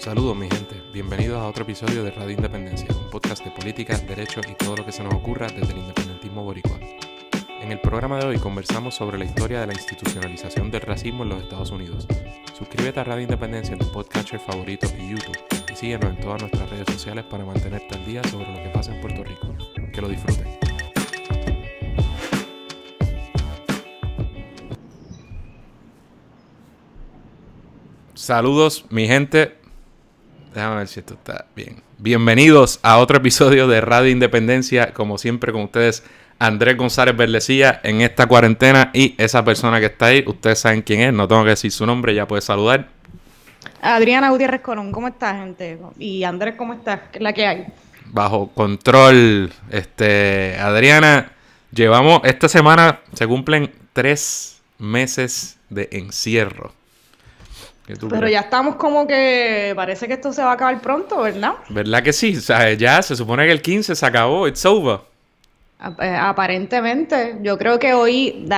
Saludos mi gente, bienvenidos a otro episodio de Radio Independencia, un podcast de política, derecho y todo lo que se nos ocurra desde el independentismo boricua. En el programa de hoy conversamos sobre la historia de la institucionalización del racismo en los Estados Unidos. Suscríbete a Radio Independencia en tu podcatcher favorito y YouTube y síguenos en todas nuestras redes sociales para mantenerte al día sobre lo que pasa en Puerto Rico. Que lo disfruten. Saludos mi gente. Déjame ver si esto está bien. Bienvenidos a otro episodio de Radio Independencia. Como siempre con ustedes, Andrés González Berlecía en esta cuarentena. Y esa persona que está ahí, ustedes saben quién es. No tengo que decir su nombre, ya puede saludar. Adriana Gutiérrez Colón, ¿cómo estás, gente? Y Andrés, ¿cómo estás? ¿Qué es la que hay? Bajo control. Adriana, llevamos esta semana, se cumplen 3 meses de encierro. Pero ya estamos como que parece que esto se va a acabar pronto, ¿verdad? ¿Verdad que sí? O sea, ya se supone que el 15 se acabó, it's over. Aparentemente, yo creo que hoy,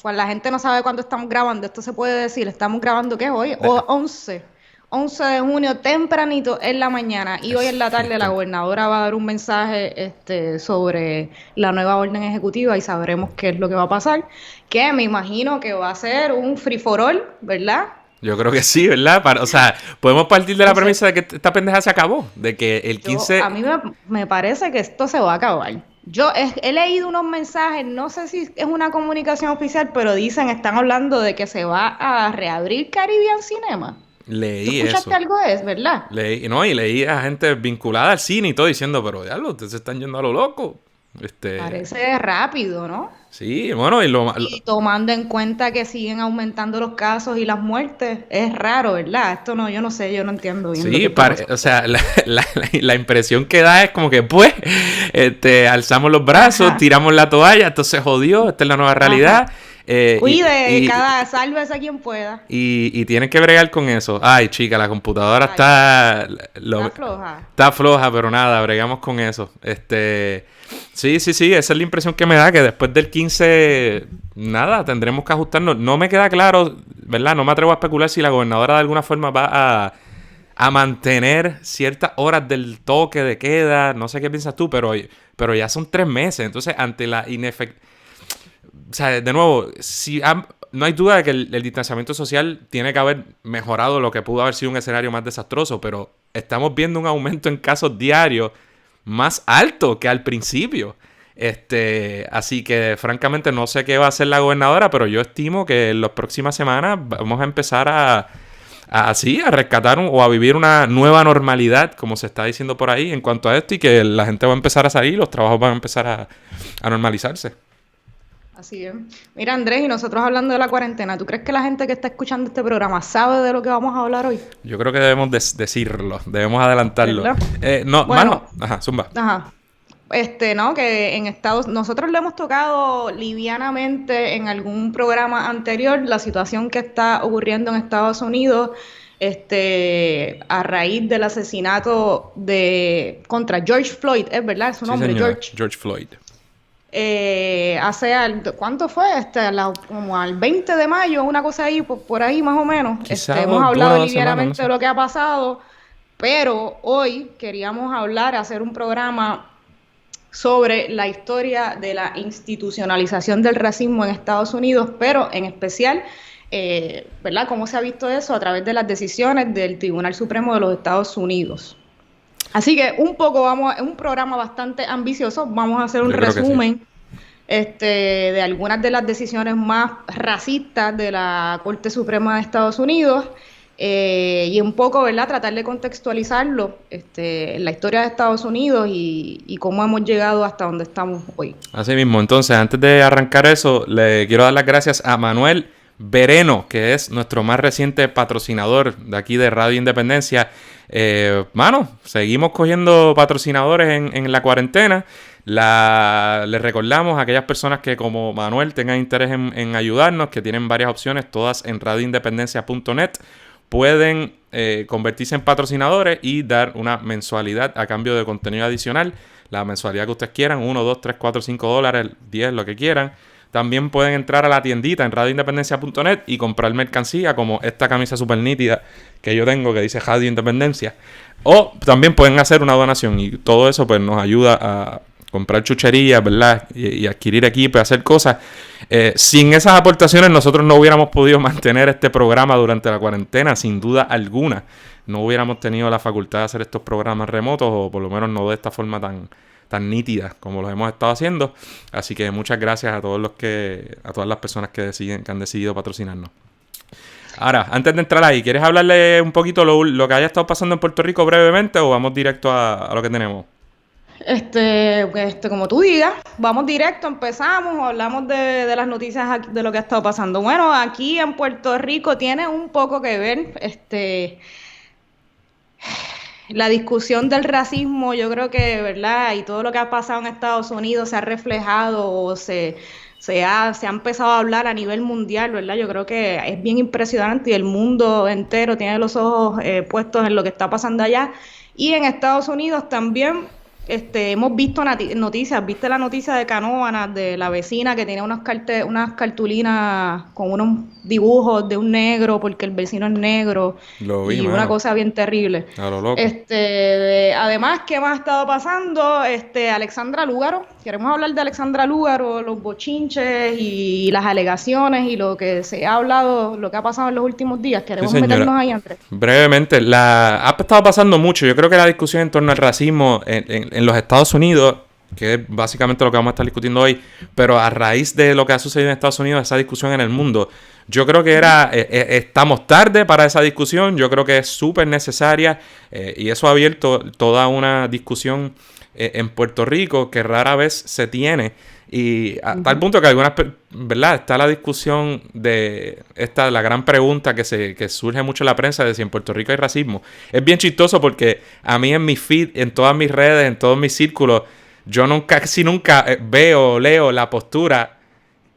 pues la gente no sabe cuándo estamos grabando, esto se puede decir, estamos grabando, ¿qué es hoy? 11 de junio, tempranito en la mañana, y hoy en la tarde la gobernadora va a dar un mensaje sobre la nueva orden ejecutiva y sabremos qué es lo que va a pasar, que me imagino que va a ser un free for all, ¿verdad? Yo creo que sí, ¿verdad? O sea, podemos partir de la premisa de que esta pendeja se acabó, de que el 15... A mí me parece que esto se va a acabar. Yo he leído unos mensajes, no sé si es una comunicación oficial, pero están hablando de que se va a reabrir Caribbean Cinema. Leí ¿Tú escuchaste eso. algo de eso, verdad? Leí a gente vinculada al cine y todo diciendo, pero diablo, ustedes se están yendo a lo loco. Parece rápido, ¿no? Sí, bueno, y tomando en cuenta que siguen aumentando los casos y las muertes, es raro, ¿verdad? Esto no, yo no sé, yo no entiendo bien. Sí, o sea, la impresión que da es como que, pues, alzamos los brazos, ajá, tiramos la toalla, esto se jodió, esta es la nueva realidad. Cuide, sálvese a quien pueda. Y tienen que bregar con eso. Ay, chica, la computadora está floja. Está floja, pero nada, bregamos con eso. Sí, esa es la impresión que me da, que después del 15, nada, tendremos que ajustarnos. No me queda claro, ¿verdad? No me atrevo a especular si la gobernadora de alguna forma va a mantener ciertas horas del toque de queda. No sé qué piensas tú, pero ya son 3 meses. Entonces, ante la o sea, de nuevo, no hay duda de que el distanciamiento social tiene que haber mejorado lo que pudo haber sido un escenario más desastroso, pero estamos viendo un aumento en casos diarios más alto que al principio. Así que, francamente, no sé qué va a hacer la gobernadora, pero yo estimo que en las próximas semanas vamos a empezar a rescatar o a vivir una nueva normalidad, como se está diciendo por ahí, en cuanto a esto, y que la gente va a empezar a salir, los trabajos van a empezar a normalizarse. Así es. Mira, Andrés, y nosotros hablando de la cuarentena, ¿tú crees que la gente que está escuchando este programa sabe de lo que vamos a hablar hoy? Yo creo que debemos decirlo, debemos adelantarlo. No, bueno, ajá, zumba. Ajá. ¿No? Que en nosotros le hemos tocado livianamente en algún programa anterior la situación que está ocurriendo en Estados Unidos a raíz del asesinato contra George Floyd, ¿es verdad? Es su nombre, señora. George Floyd. ¿Cuánto fue? Como al 20 de mayo, una cosa ahí, por ahí más o menos. Hemos hablado ligeramente de lo que ha pasado, pero hoy queríamos hacer un programa sobre la historia de la institucionalización del racismo en Estados Unidos, pero en especial, ¿verdad? ¿Cómo se ha visto eso? A través de las decisiones del Tribunal Supremo de los Estados Unidos. Así que es un programa bastante ambicioso, vamos a hacer un resumen de algunas de las decisiones más racistas de la Corte Suprema de Estados Unidos y un poco, ¿verdad?, tratar de contextualizarlo en la historia de Estados Unidos y cómo hemos llegado hasta donde estamos hoy. Así mismo, entonces, antes de arrancar eso, le quiero dar las gracias a Manuel Vereno, que es nuestro más reciente patrocinador de aquí de Radio Independencia. Seguimos cogiendo patrocinadores en la cuarentena. Les recordamos a aquellas personas que, como Manuel, tengan interés en ayudarnos, que tienen varias opciones, todas en radioindependencia.net. Pueden convertirse en patrocinadores y dar una mensualidad a cambio de contenido adicional. La mensualidad que ustedes quieran, $1, $2, $3, $4, $5, $10, lo que quieran. también pueden entrar a la tiendita en radioindependencia.net y comprar mercancía como esta camisa súper nítida que yo tengo que dice Radio Independencia. O también pueden hacer una donación y todo eso pues nos ayuda a comprar chucherías, ¿verdad? Y adquirir equipo y hacer cosas. Sin esas aportaciones nosotros no hubiéramos podido mantener este programa durante la cuarentena, sin duda alguna. No hubiéramos tenido la facultad de hacer estos programas remotos, o por lo menos no de esta forma tan nítida como los hemos estado haciendo. Así que muchas gracias a todas las personas que han decidido patrocinarnos. Ahora, antes de entrar ahí, ¿quieres hablarle un poquito lo que haya estado pasando en Puerto Rico brevemente o vamos directo a lo que tenemos? Como tú digas, vamos directo, empezamos, hablamos de las noticias de lo que ha estado pasando. Bueno, aquí en Puerto Rico tiene un poco que ver, la discusión del racismo, yo creo que, ¿verdad? Y todo lo que ha pasado en Estados Unidos se ha reflejado o se ha empezado a hablar a nivel mundial, ¿verdad? Yo creo que es bien impresionante y el mundo entero tiene los ojos puestos en lo que está pasando allá. Y en Estados Unidos también hemos visto noticias, ¿viste la noticia de Canóvanas, de la vecina que tiene unas cartulinas con unos dibujos de un negro porque el vecino es negro? Lo vi, y una cosa bien terrible. A lo loco. Además, ¿qué más ha estado pasando? Alexandra Lúgaro, queremos hablar de Alexandra Lúgaro, los bochinches y las alegaciones y lo que se ha hablado, lo que ha pasado en los últimos días. Queremos meternos ahí, Andrés. Brevemente, ha estado pasando mucho. Yo creo que la discusión en torno al racismo en los Estados Unidos, que es básicamente lo que vamos a estar discutiendo hoy, pero a raíz de lo que ha sucedido en Estados Unidos, esa discusión en el mundo, yo creo que estamos tarde para esa discusión. Yo creo que es súper necesaria y eso ha abierto toda una discusión en Puerto Rico que rara vez se tiene. Y a tal punto que ¿verdad? Está la discusión de la gran pregunta que surge mucho en la prensa de si en Puerto Rico hay racismo. Es bien chistoso porque a mí en mi feed, en todas mis redes, en todos mis círculos, yo casi nunca veo o leo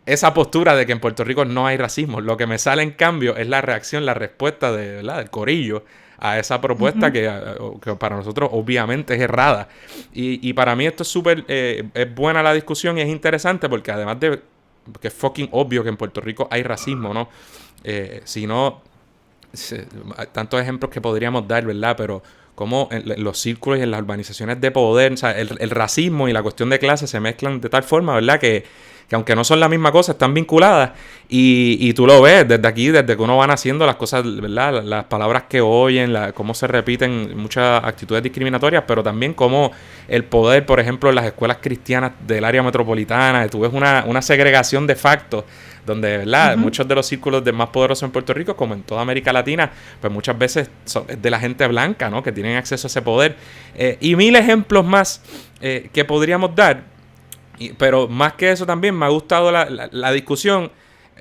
esa postura de que en Puerto Rico no hay racismo. Lo que me sale en cambio es la respuesta del corillo a esa propuesta que para nosotros obviamente es errada. Y para mí esto es es buena la discusión y es interesante porque además de que es fucking obvio que en Puerto Rico hay racismo, ¿no? Si no, tantos ejemplos que podríamos dar, ¿verdad? Pero como en los círculos y en las urbanizaciones de poder, o sea, el racismo y la cuestión de clase se mezclan de tal forma, ¿verdad? Que aunque no son la misma cosa, están vinculadas. Y tú lo ves desde aquí, desde que uno van haciendo las cosas, ¿verdad? Las palabras que oyen, cómo se repiten muchas actitudes discriminatorias, pero también cómo el poder, por ejemplo, en las escuelas cristianas del área metropolitana, tú ves una segregación de facto, donde, ¿verdad? Muchos de los círculos más poderosos en Puerto Rico, como en toda América Latina, pues muchas veces son de la gente blanca, ¿no? Que tienen acceso a ese poder. Y mil ejemplos más que podríamos dar. Pero más que eso también me ha gustado la discusión.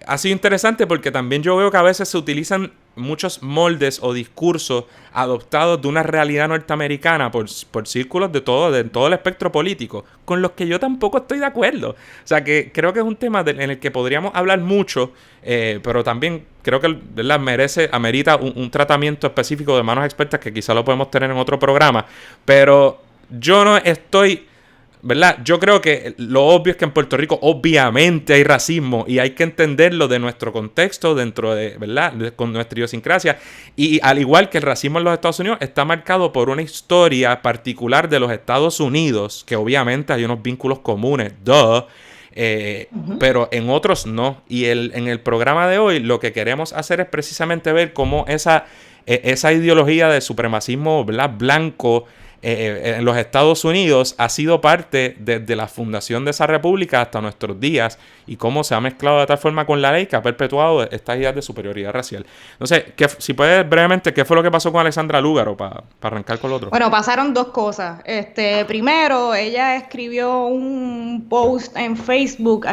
Ha sido interesante porque también yo veo que a veces se utilizan muchos moldes o discursos adoptados de una realidad norteamericana por círculos de todo el espectro político, con los que yo tampoco estoy de acuerdo. O sea que creo que es un tema en el que podríamos hablar mucho, pero también creo que, ¿verdad?, amerita un tratamiento específico de manos expertas que quizá lo podemos tener en otro programa. Pero yo no estoy... ¿verdad? Yo creo que lo obvio es que en Puerto Rico obviamente hay racismo y hay que entenderlo de nuestro contexto dentro de, ¿verdad?, con nuestra idiosincrasia. Y al igual que el racismo en los Estados Unidos está marcado por una historia particular de los Estados Unidos, que obviamente hay unos vínculos comunes, pero en otros no. Y en el programa de hoy lo que queremos hacer es precisamente ver cómo esa ideología de supremacismo, ¿verdad?, blanco en los Estados Unidos ha sido parte desde la fundación de esa república hasta nuestros días y cómo se ha mezclado de tal forma con la ley que ha perpetuado estas ideas de superioridad racial. Entonces, si puedes brevemente, ¿qué fue lo que pasó con Alexandra Lúgaro para arrancar con lo otro? Bueno, pasaron dos cosas. Primero, ella escribió un post en Facebook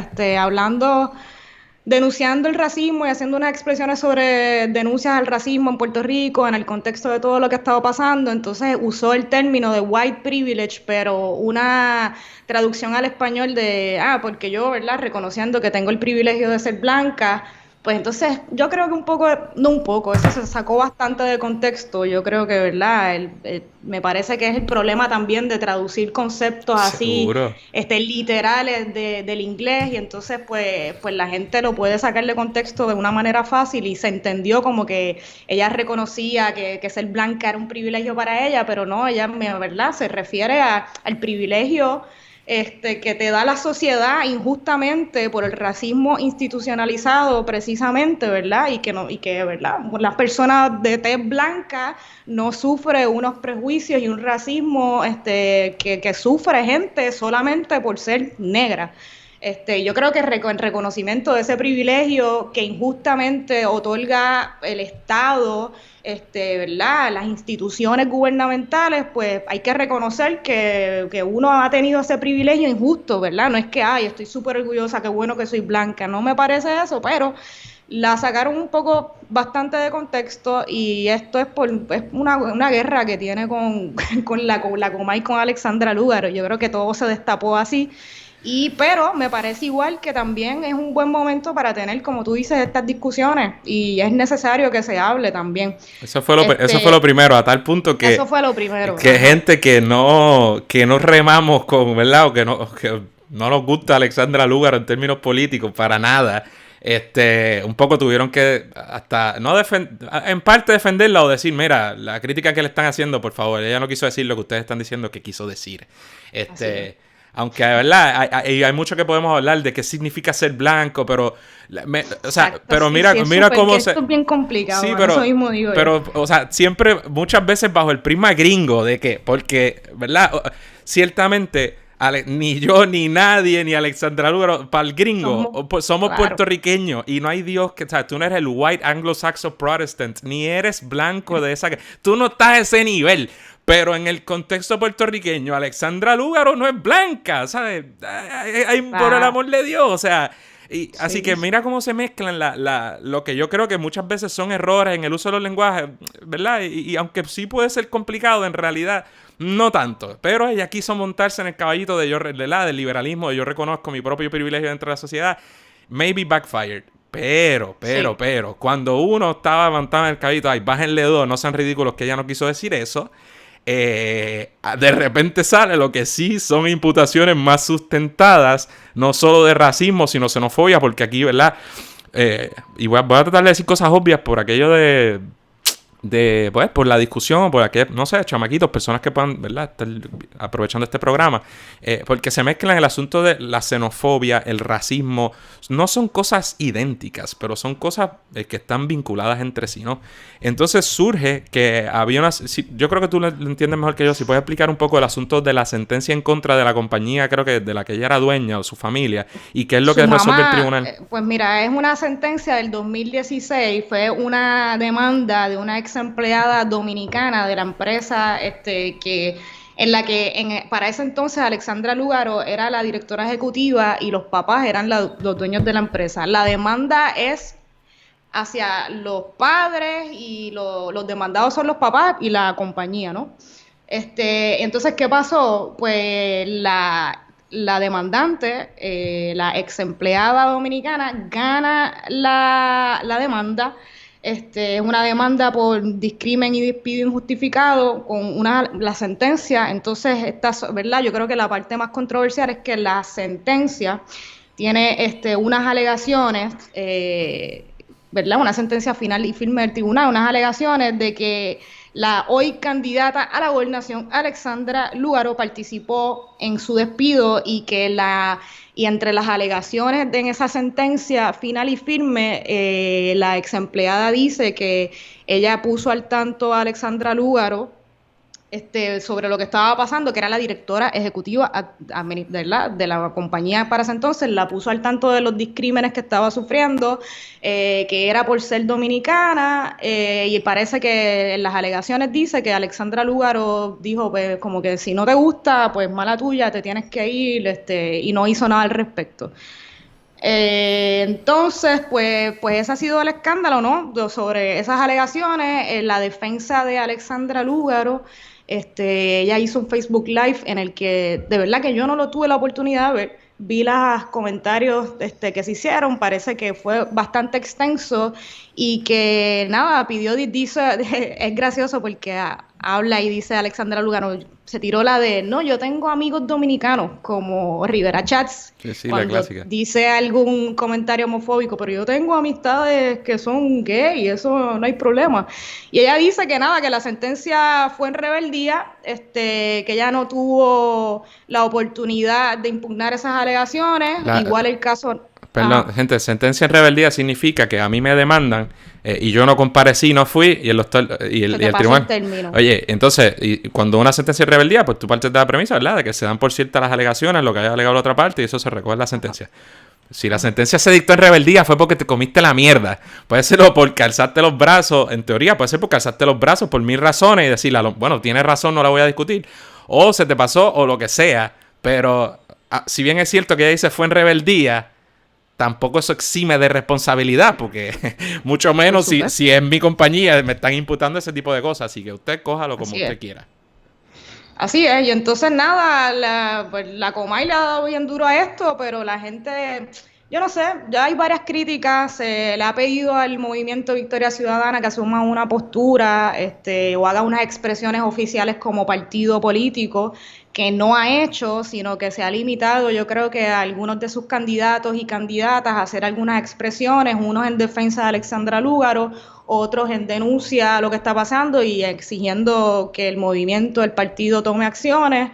denunciando el racismo y haciendo unas expresiones sobre denuncias al racismo en Puerto Rico en el contexto de todo lo que ha estado pasando. Entonces usó el término de white privilege, pero una traducción al español de, porque yo, ¿verdad?, reconociendo que tengo el privilegio de ser blanca, Pues entonces yo creo que eso se sacó bastante de contexto. Yo creo que, ¿verdad? Me parece que es el problema también de traducir conceptos así, Seguro. literales del inglés, y entonces pues la gente lo puede sacar de contexto de una manera fácil y se entendió como que ella reconocía que ser blanca era un privilegio para ella, pero no, ella, ¿verdad? Se refiere al privilegio que te da la sociedad injustamente por el racismo institucionalizado precisamente, ¿verdad? ¿Verdad? Las personas de tez blanca no sufren unos prejuicios y un racismo que sufre gente solamente por ser negra. Yo creo que el reconocimiento de ese privilegio que injustamente otorga el Estado, ¿verdad? Las instituciones gubernamentales, pues hay que reconocer que uno ha tenido ese privilegio injusto, ¿verdad? No es que, estoy súper orgullosa, qué bueno que soy blanca, no me parece eso, pero la sacaron un poco bastante de contexto y esto es una guerra que tiene con la Comay y con Alexandra Lúgaro. Yo creo que todo se destapó así. Pero me parece igual que también es un buen momento para tener, como tú dices, estas discusiones y es necesario que se hable también. Eso fue lo primero, a tal punto que... Eso fue lo primero. Que gente que no remamos con, ¿verdad? O que no nos gusta Alexandra Lúgaro en términos políticos, para nada. Un poco tuvieron que hasta en parte defenderla o decir, mira, la crítica que le están haciendo, por favor, ella no quiso decir lo que ustedes están diciendo que quiso decir. Aunque, ¿verdad? Hay mucho que podemos hablar de qué significa ser blanco, pero... mira cómo se... Esto es bien complicado, sí, pero, eso mismo digo pero o sea, siempre, muchas veces bajo el prisma gringo de que... Porque, ¿verdad? Ciertamente, ni yo, ni nadie, ni Alexandra Lúgaro, para el gringo, somos claro, puertorriqueños y no hay Dios que... O sea, tú no eres el white Anglo-Saxon Protestant, ni eres blanco de esa... Tú no estás a ese nivel. Pero en el contexto puertorriqueño, Alexandra Lúgaro no es blanca, ¿sabes? Por el amor de Dios, o sea... Así que mira cómo se mezclan lo que yo creo que muchas veces son errores en el uso de los lenguajes, ¿verdad? Y aunque sí puede ser complicado, en realidad no tanto. Pero ella quiso montarse en el caballito del liberalismo, de yo reconozco mi propio privilegio dentro de la sociedad. Maybe backfired. Pero, cuando uno estaba montado en el caballito, bájenle dos, no sean ridículos que ella no quiso decir eso. De repente sale lo que sí son imputaciones más sustentadas, no solo de racismo, sino xenofobia, porque aquí, ¿verdad? Y voy a tratar de decir cosas obvias por aquello pues, por la discusión, por aquellos, no sé, chamaquitos, personas que puedan, ¿verdad?, estar aprovechando este programa, porque se mezclan el asunto de la xenofobia, el racismo, no son cosas idénticas, pero son cosas que están vinculadas entre sí, ¿no? Entonces surge que había yo creo que tú lo entiendes mejor que yo, si puedes explicar un poco el asunto de la sentencia en contra de la compañía, creo que de la que ella era dueña, o su familia, y qué es lo que resuelve el tribunal. Pues mira, es una sentencia del 2016, fue una demanda de una ex empleada dominicana de la empresa para ese entonces Alexandra Lúgaro era la directora ejecutiva y los papás eran los dueños de la empresa. La demanda es hacia los padres y los demandados son los papás y la compañía, ¿no? Entonces, ¿qué pasó? Pues la demandante, la ex empleada dominicana, gana la demanda. Es una demanda por discrimen y despido injustificado con la sentencia. Entonces, ¿verdad? Yo creo que la parte más controversial es que la sentencia tiene unas alegaciones, ¿verdad? Una sentencia final y firme del tribunal, unas alegaciones de que la hoy candidata a la gobernación, Alexandra Lúgaro, participó en su despido y entre las alegaciones en esa sentencia final y firme, la ex empleada dice que ella puso al tanto a Alexandra Lúgaro sobre lo que estaba pasando, que era la directora ejecutiva de la compañía para ese entonces, la puso al tanto de los discrímenes que estaba sufriendo, que era por ser dominicana, y parece que en las alegaciones dice que Alexandra Lúgaro dijo, pues, como que si no te gusta, pues mala tuya, te tienes que ir, y no hizo nada al respecto. Entonces, pues ese ha sido el escándalo, ¿no? Sobre esas alegaciones, la defensa de Alexandra Lúgaro, ella hizo un Facebook Live en el que, de verdad que yo no lo tuve la oportunidad de ver, vi los comentarios que se hicieron, parece que fue bastante extenso y que nada, dice, es gracioso porque habla y dice Alexandra Lugaro, se tiró la de, no, yo tengo amigos dominicanos como Rivera Chats, sí, cuando la clásica. dice algún comentario homofóbico, pero yo tengo amistades que son gay y eso no hay problema. Y ella dice que nada, que la sentencia fue en rebeldía, que ella no tuvo la oportunidad de impugnar esas alegaciones, igual el caso... Perdón, gente, sentencia en rebeldía significa que a mí me demandan y yo no comparecí, no fui y el tribunal... Oye, entonces, cuando una sentencia en rebeldía, pues tú partes de la premisa, ¿verdad? De que se dan por ciertas las alegaciones, lo que haya alegado la otra parte y eso se recoge en la sentencia. Si la sentencia se dictó en rebeldía fue porque te comiste la mierda. Puede ser por calzarte los brazos, en teoría puede ser por calzarte los brazos por 1000 razones y decirle, bueno, tienes razón, no la voy a discutir. O se te pasó o lo que sea, pero si bien es cierto que ella dice fue en rebeldía, tampoco eso exime de responsabilidad, porque mucho menos si es mi compañía, me están imputando ese tipo de cosas, así que usted cójalo como usted quiera. Así es, y entonces nada, la Comay le ha dado bien duro a esto, pero la gente, yo no sé, ya hay varias críticas, se le ha pedido al movimiento Victoria Ciudadana que asuma una postura, o haga unas expresiones oficiales como partido político, que no ha hecho, sino que se ha limitado, yo creo que a algunos de sus candidatos y candidatas a hacer algunas expresiones, unos en defensa de Alexandra Lúgaro, otros en denuncia a lo que está pasando y exigiendo que el movimiento, el partido tome acciones.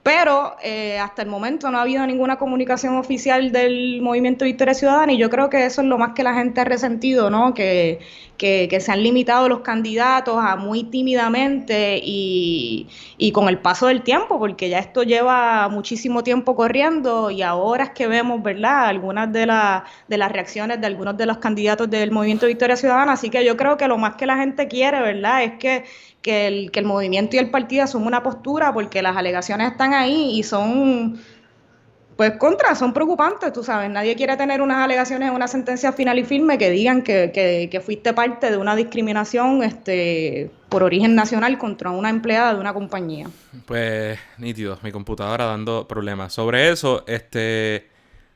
Pero hasta el momento no ha habido ninguna comunicación oficial del movimiento Victoria Ciudadana y yo creo que eso es lo más que la gente ha resentido, ¿no? Que se han limitado los candidatos a muy tímidamente y con el paso del tiempo, porque ya esto lleva muchísimo tiempo corriendo y ahora es que vemos, ¿verdad?, algunas de las reacciones de algunos de los candidatos del movimiento Victoria Ciudadana. Así que yo creo que lo más que la gente quiere, ¿verdad?, es que el movimiento y el partido asuman una postura porque las alegaciones están ahí y son, pues, son preocupantes, tú sabes. Nadie quiere tener unas alegaciones en una sentencia final y firme que digan que fuiste parte de una discriminación por origen nacional contra una empleada de una compañía. Pues, nítido, mi computadora dando problemas. Sobre eso,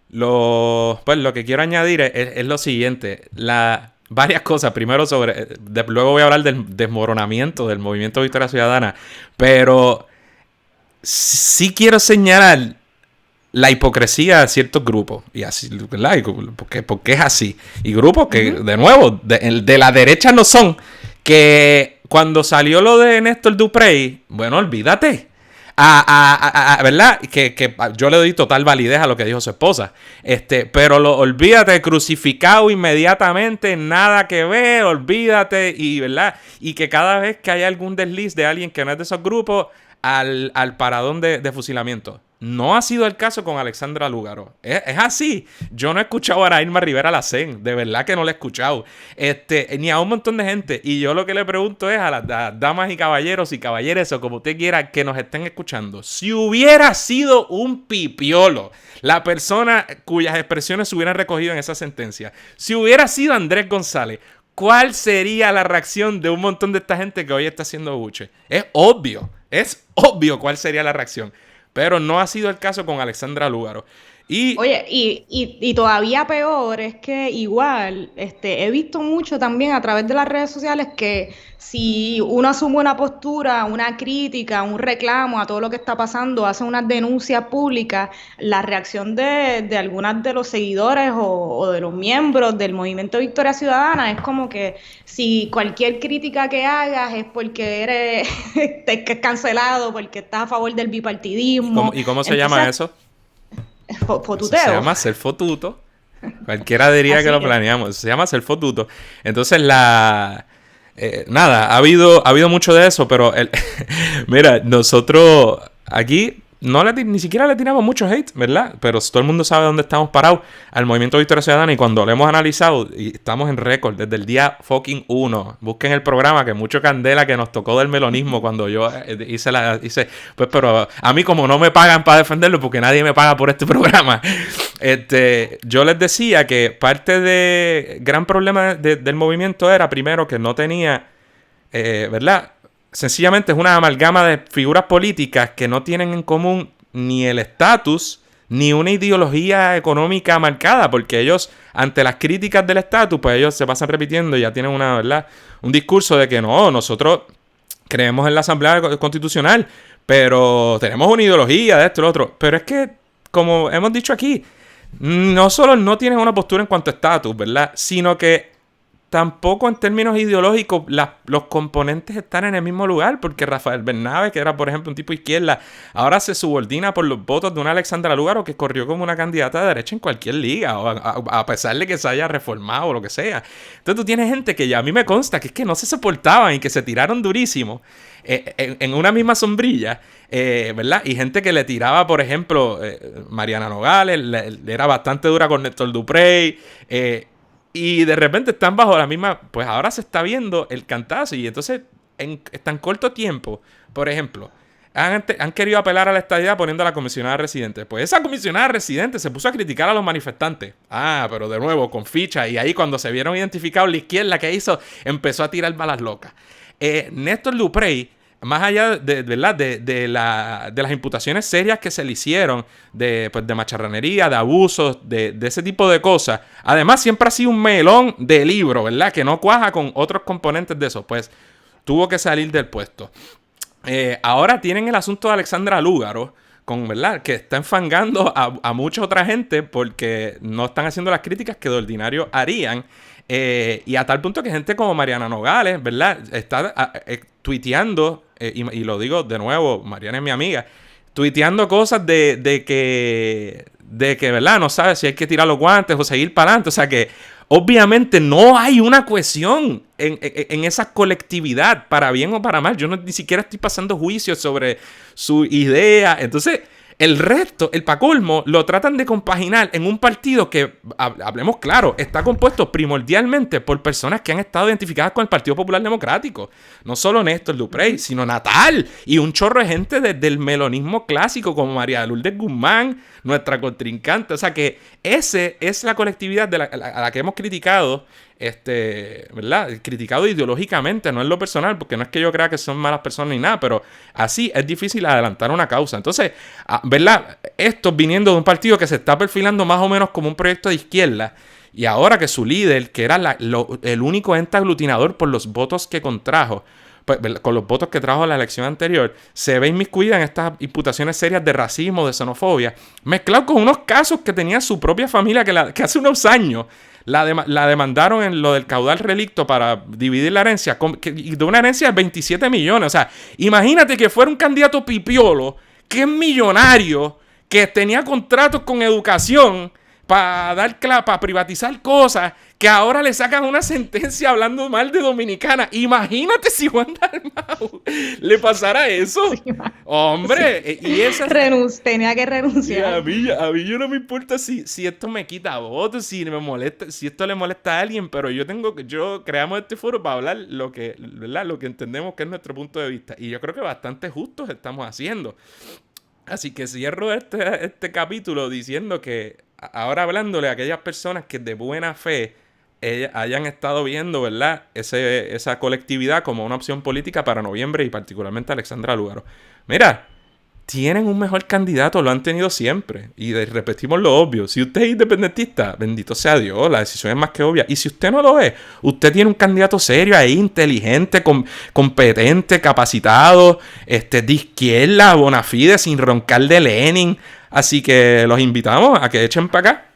lo que quiero añadir es lo siguiente. Varias cosas. Primero luego voy a hablar del desmoronamiento del movimiento Victoria Ciudadana. Pero sí quiero señalar la hipocresía de ciertos grupos. Y así, ¿verdad? Porque es así. Y grupos que, de nuevo, de la derecha no son. Que cuando salió lo de Néstor Duprey, bueno, olvídate. ¿Verdad? Que yo le doy total validez a lo que dijo su esposa. Pero olvídate, crucificado inmediatamente, nada que ver, olvídate, y ¿verdad? Y que cada vez que hay algún desliz de alguien que no es de esos grupos, al paradón de fusilamiento. No ha sido el caso con Alexandra Lúgaro. Es así. Yo no he escuchado a Ana Irma Rivera Lacén. De verdad que no la he escuchado. Ni a un montón de gente. Y yo lo que le pregunto es a las damas y caballeros y caballeres, o como usted quiera, que nos estén escuchando. Si hubiera sido un pipiolo la persona cuyas expresiones se hubieran recogido en esa sentencia, si hubiera sido Andrés González, ¿cuál sería la reacción de un montón de esta gente que hoy está haciendo buche? Es obvio cuál sería la reacción. Pero no ha sido el caso con Alexandra Lúgaro. Oye, y todavía peor es que igual he visto mucho también a través de las redes sociales que si uno asume una postura, una crítica, un reclamo a todo lo que está pasando, hace unas denuncias públicas, la reacción de algunas de los seguidores o de los miembros del movimiento Victoria Ciudadana es como que si cualquier crítica que hagas es porque eres cancelado, porque estás a favor del bipartidismo. ¿Y cómo se llama eso? Fotuteo. Se llama ser fotuto. Cualquiera diría que lo planeamos. Se llama ser fotuto. Entonces nada, ha habido mucho de eso, pero mira, nosotros aquí ni siquiera le tiramos mucho hate, ¿verdad? Pero todo el mundo sabe dónde estamos parados al movimiento Victoria Ciudadana, y cuando lo hemos analizado, y estamos en récord desde el día fucking 1. Busquen el programa, que mucho candela que nos tocó del melonismo cuando yo hice, pues, pero a mí como no me pagan para defenderlo, porque nadie me paga por este programa, yo les decía que parte de gran problema del movimiento era, primero, que no tenía, ¿verdad? Sencillamente es una amalgama de figuras políticas que no tienen en común ni el estatus, ni una ideología económica marcada, porque ellos, ante las críticas del estatus, pues ellos se pasan repitiendo y ya tienen ¿verdad? Un discurso de que no, nosotros creemos en la Asamblea Constitucional, pero tenemos una ideología de esto y lo otro. Pero es que, como hemos dicho aquí, no solo no tienen una postura en cuanto a estatus, ¿verdad? Sino que tampoco en términos ideológicos los componentes están en el mismo lugar, porque Rafael Bernabe, que era por ejemplo un tipo izquierda, ahora se subordina por los votos de una Alexandra Lúgaro que corrió como una candidata de derecha en cualquier liga, o a pesar de que se haya reformado o lo que sea. Entonces tú tienes gente que ya a mí me consta que es que no se soportaban y que se tiraron durísimo en una misma sombrilla, ¿verdad? Y gente que le tiraba, por ejemplo, Mariana Nogales, era bastante dura con Néstor Duprey, y de repente están bajo la misma... Pues ahora se está viendo el cantazo. Y entonces, en tan corto tiempo, por ejemplo, han querido apelar a la estadidad poniendo a la comisionada residente. Pues esa comisionada residente se puso a criticar a los manifestantes. Pero de nuevo, con ficha. Y ahí cuando se vieron identificados, la izquierda que hizo, empezó a tirar balas locas. Néstor Duprey, más allá de las imputaciones serias que se le hicieron de macharranería, de abusos, de ese tipo de cosas, además siempre ha sido un melón de libro, ¿verdad? Que no cuaja con otros componentes de eso, pues tuvo que salir del puesto. Ahora tienen el asunto de Alexandra Lúgaro, ¿verdad? Que está enfangando a mucha otra gente porque no están haciendo las críticas que de ordinario harían. Y a tal punto que gente como Mariana Nogales, ¿verdad? Está tuiteando, y lo digo de nuevo, Mariana es mi amiga, tuiteando cosas de que, ¿verdad? No sabe si hay que tirar los guantes o seguir para adelante. O sea que obviamente no hay una cohesión en esa colectividad, para bien o para mal. Yo ni siquiera estoy pasando juicios sobre su idea. Entonces, el resto, el pa' colmo, lo tratan de compaginar en un partido que, hablemos claro, está compuesto primordialmente por personas que han estado identificadas con el Partido Popular Democrático. No solo Néstor Duprey, sino Natal y un chorro de gente desde el melonismo clásico como María Lourdes Guzmán, nuestra contrincante. O sea que esa es la colectividad a la que hemos criticado, ¿verdad? Criticado ideológicamente, no en lo personal, porque no es que yo crea que son malas personas ni nada, pero así es difícil adelantar una causa. Entonces, ¿verdad? Esto viniendo de un partido que se está perfilando más o menos como un proyecto de izquierda, y ahora que su líder, que era el único ente aglutinador por los votos que contrajo, pues, con los votos que trajo la elección anterior, se ve inmiscuida en estas imputaciones serias de racismo, de xenofobia, mezclado con unos casos que tenía su propia familia que hace unos años la demandaron en lo del caudal relicto para dividir la herencia, y de una herencia de 27 millones. O sea, imagínate que fuera un candidato pipiolo, que es millonario, que tenía contratos con educación para privatizar cosas, que ahora le sacan una sentencia hablando mal de Dominicana. Imagínate si Juan Dalmau le pasara eso. Sí, hombre, sí. Y esa tenía que renunciar. A mí yo no me importa si esto me quita votos, si me molesta, si esto le molesta a alguien, pero creamos este foro para hablar ¿verdad? Lo que entendemos que es nuestro punto de vista. Y yo creo que bastante justos estamos haciendo. Así que cierro este capítulo diciendo que ahora hablándole a aquellas personas que de buena fe hayan estado viendo, ¿verdad? Esa colectividad como una opción política para noviembre y particularmente Alexandra Lúgaro. Mira, tienen un mejor candidato, lo han tenido siempre. Y repetimos lo obvio. Si usted es independentista, bendito sea Dios, la decisión es más que obvia. Y si usted no lo es, usted tiene un candidato serio ahí, inteligente, competente, capacitado, de izquierda, bona fide, sin roncar de Lenin. Así que los invitamos a que echen para acá.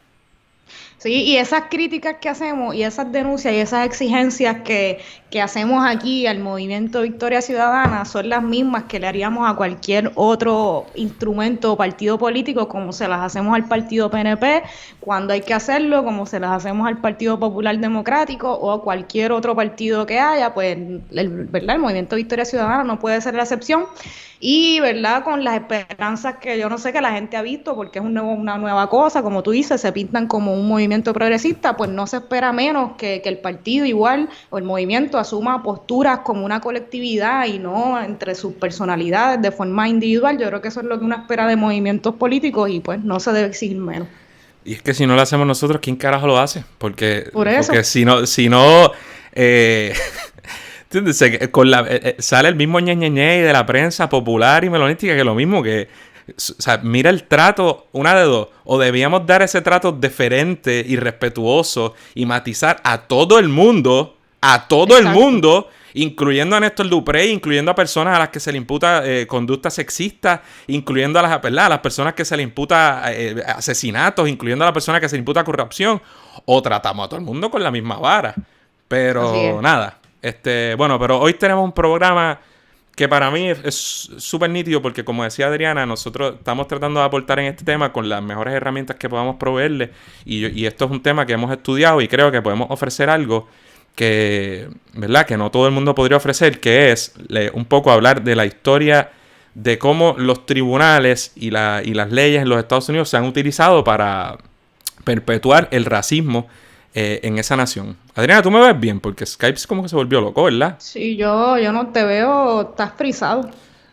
Sí, y esas críticas que hacemos y esas denuncias y esas exigencias que hacemos aquí al Movimiento Victoria Ciudadana son las mismas que le haríamos a cualquier otro instrumento o partido político, como se las hacemos al partido PNP cuando hay que hacerlo, como se las hacemos al Partido Popular Democrático o a cualquier otro partido que haya. Pues ¿verdad? El Movimiento Victoria Ciudadana no puede ser la excepción. Y, ¿verdad? Con las esperanzas que yo no sé que la gente ha visto, porque es una nueva cosa, como tú dices, se pintan como un movimiento progresista, pues no se espera menos que el partido igual, o el movimiento asuma posturas como una colectividad y no entre sus personalidades de forma individual. Yo creo que eso es lo que uno espera de movimientos políticos y pues no se debe exigir menos. Y es que si no lo hacemos nosotros, ¿quién carajo lo hace? Porque si no ¿entiendes? Sale el mismo ñeñeñe de la prensa popular y melonística, que es lo mismo que O sea, mira el trato, una de dos. O debíamos dar ese trato deferente y respetuoso y matizar a todo el mundo, incluyendo a Néstor Duprey, incluyendo a personas a las que se le imputa conducta sexista, incluyendo a las personas que se le imputa asesinatos, incluyendo a las personas que se le imputa corrupción, o tratamos a todo el mundo con la misma vara. Pero nada, bueno, pero hoy tenemos un programa que para mí es súper nítido porque, como decía Adriana, nosotros estamos tratando de aportar en este tema con las mejores herramientas que podamos proveerle, y esto es un tema que hemos estudiado y creo que podemos ofrecer algo que, ¿verdad?, que no todo el mundo podría ofrecer, que es un poco hablar de la historia de cómo los tribunales y las leyes en los Estados Unidos se han utilizado para perpetuar el racismo en esa nación. Adriana, tú me ves bien, porque Skype es como que se volvió loco, ¿verdad? Sí, yo no te veo, estás frisado.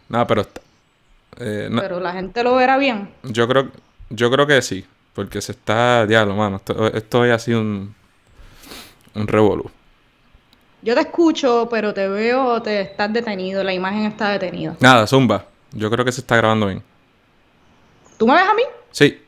No, pero... no. Pero la gente lo verá bien. Yo creo que sí, porque se está... Diablo, mano, esto es así un revolú. Yo te escucho, pero te veo, te estás detenido, la imagen está detenida. Nada, zumba. Yo creo que se está grabando bien. ¿Tú me ves a mí? Sí.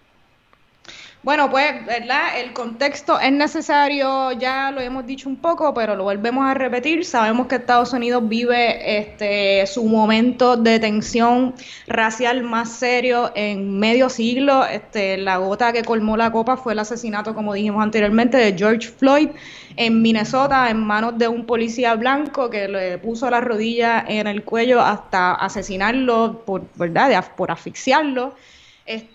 Bueno, pues, ¿verdad? El contexto es necesario, ya lo hemos dicho un poco, pero lo volvemos a repetir. Sabemos que Estados Unidos vive su momento de tensión racial más serio en medio siglo. La gota que colmó la copa fue el asesinato, como dijimos anteriormente, de George Floyd en Minnesota, en manos de un policía blanco que le puso la rodilla en el cuello hasta asesinarlo, ¿verdad? Por asfixiarlo.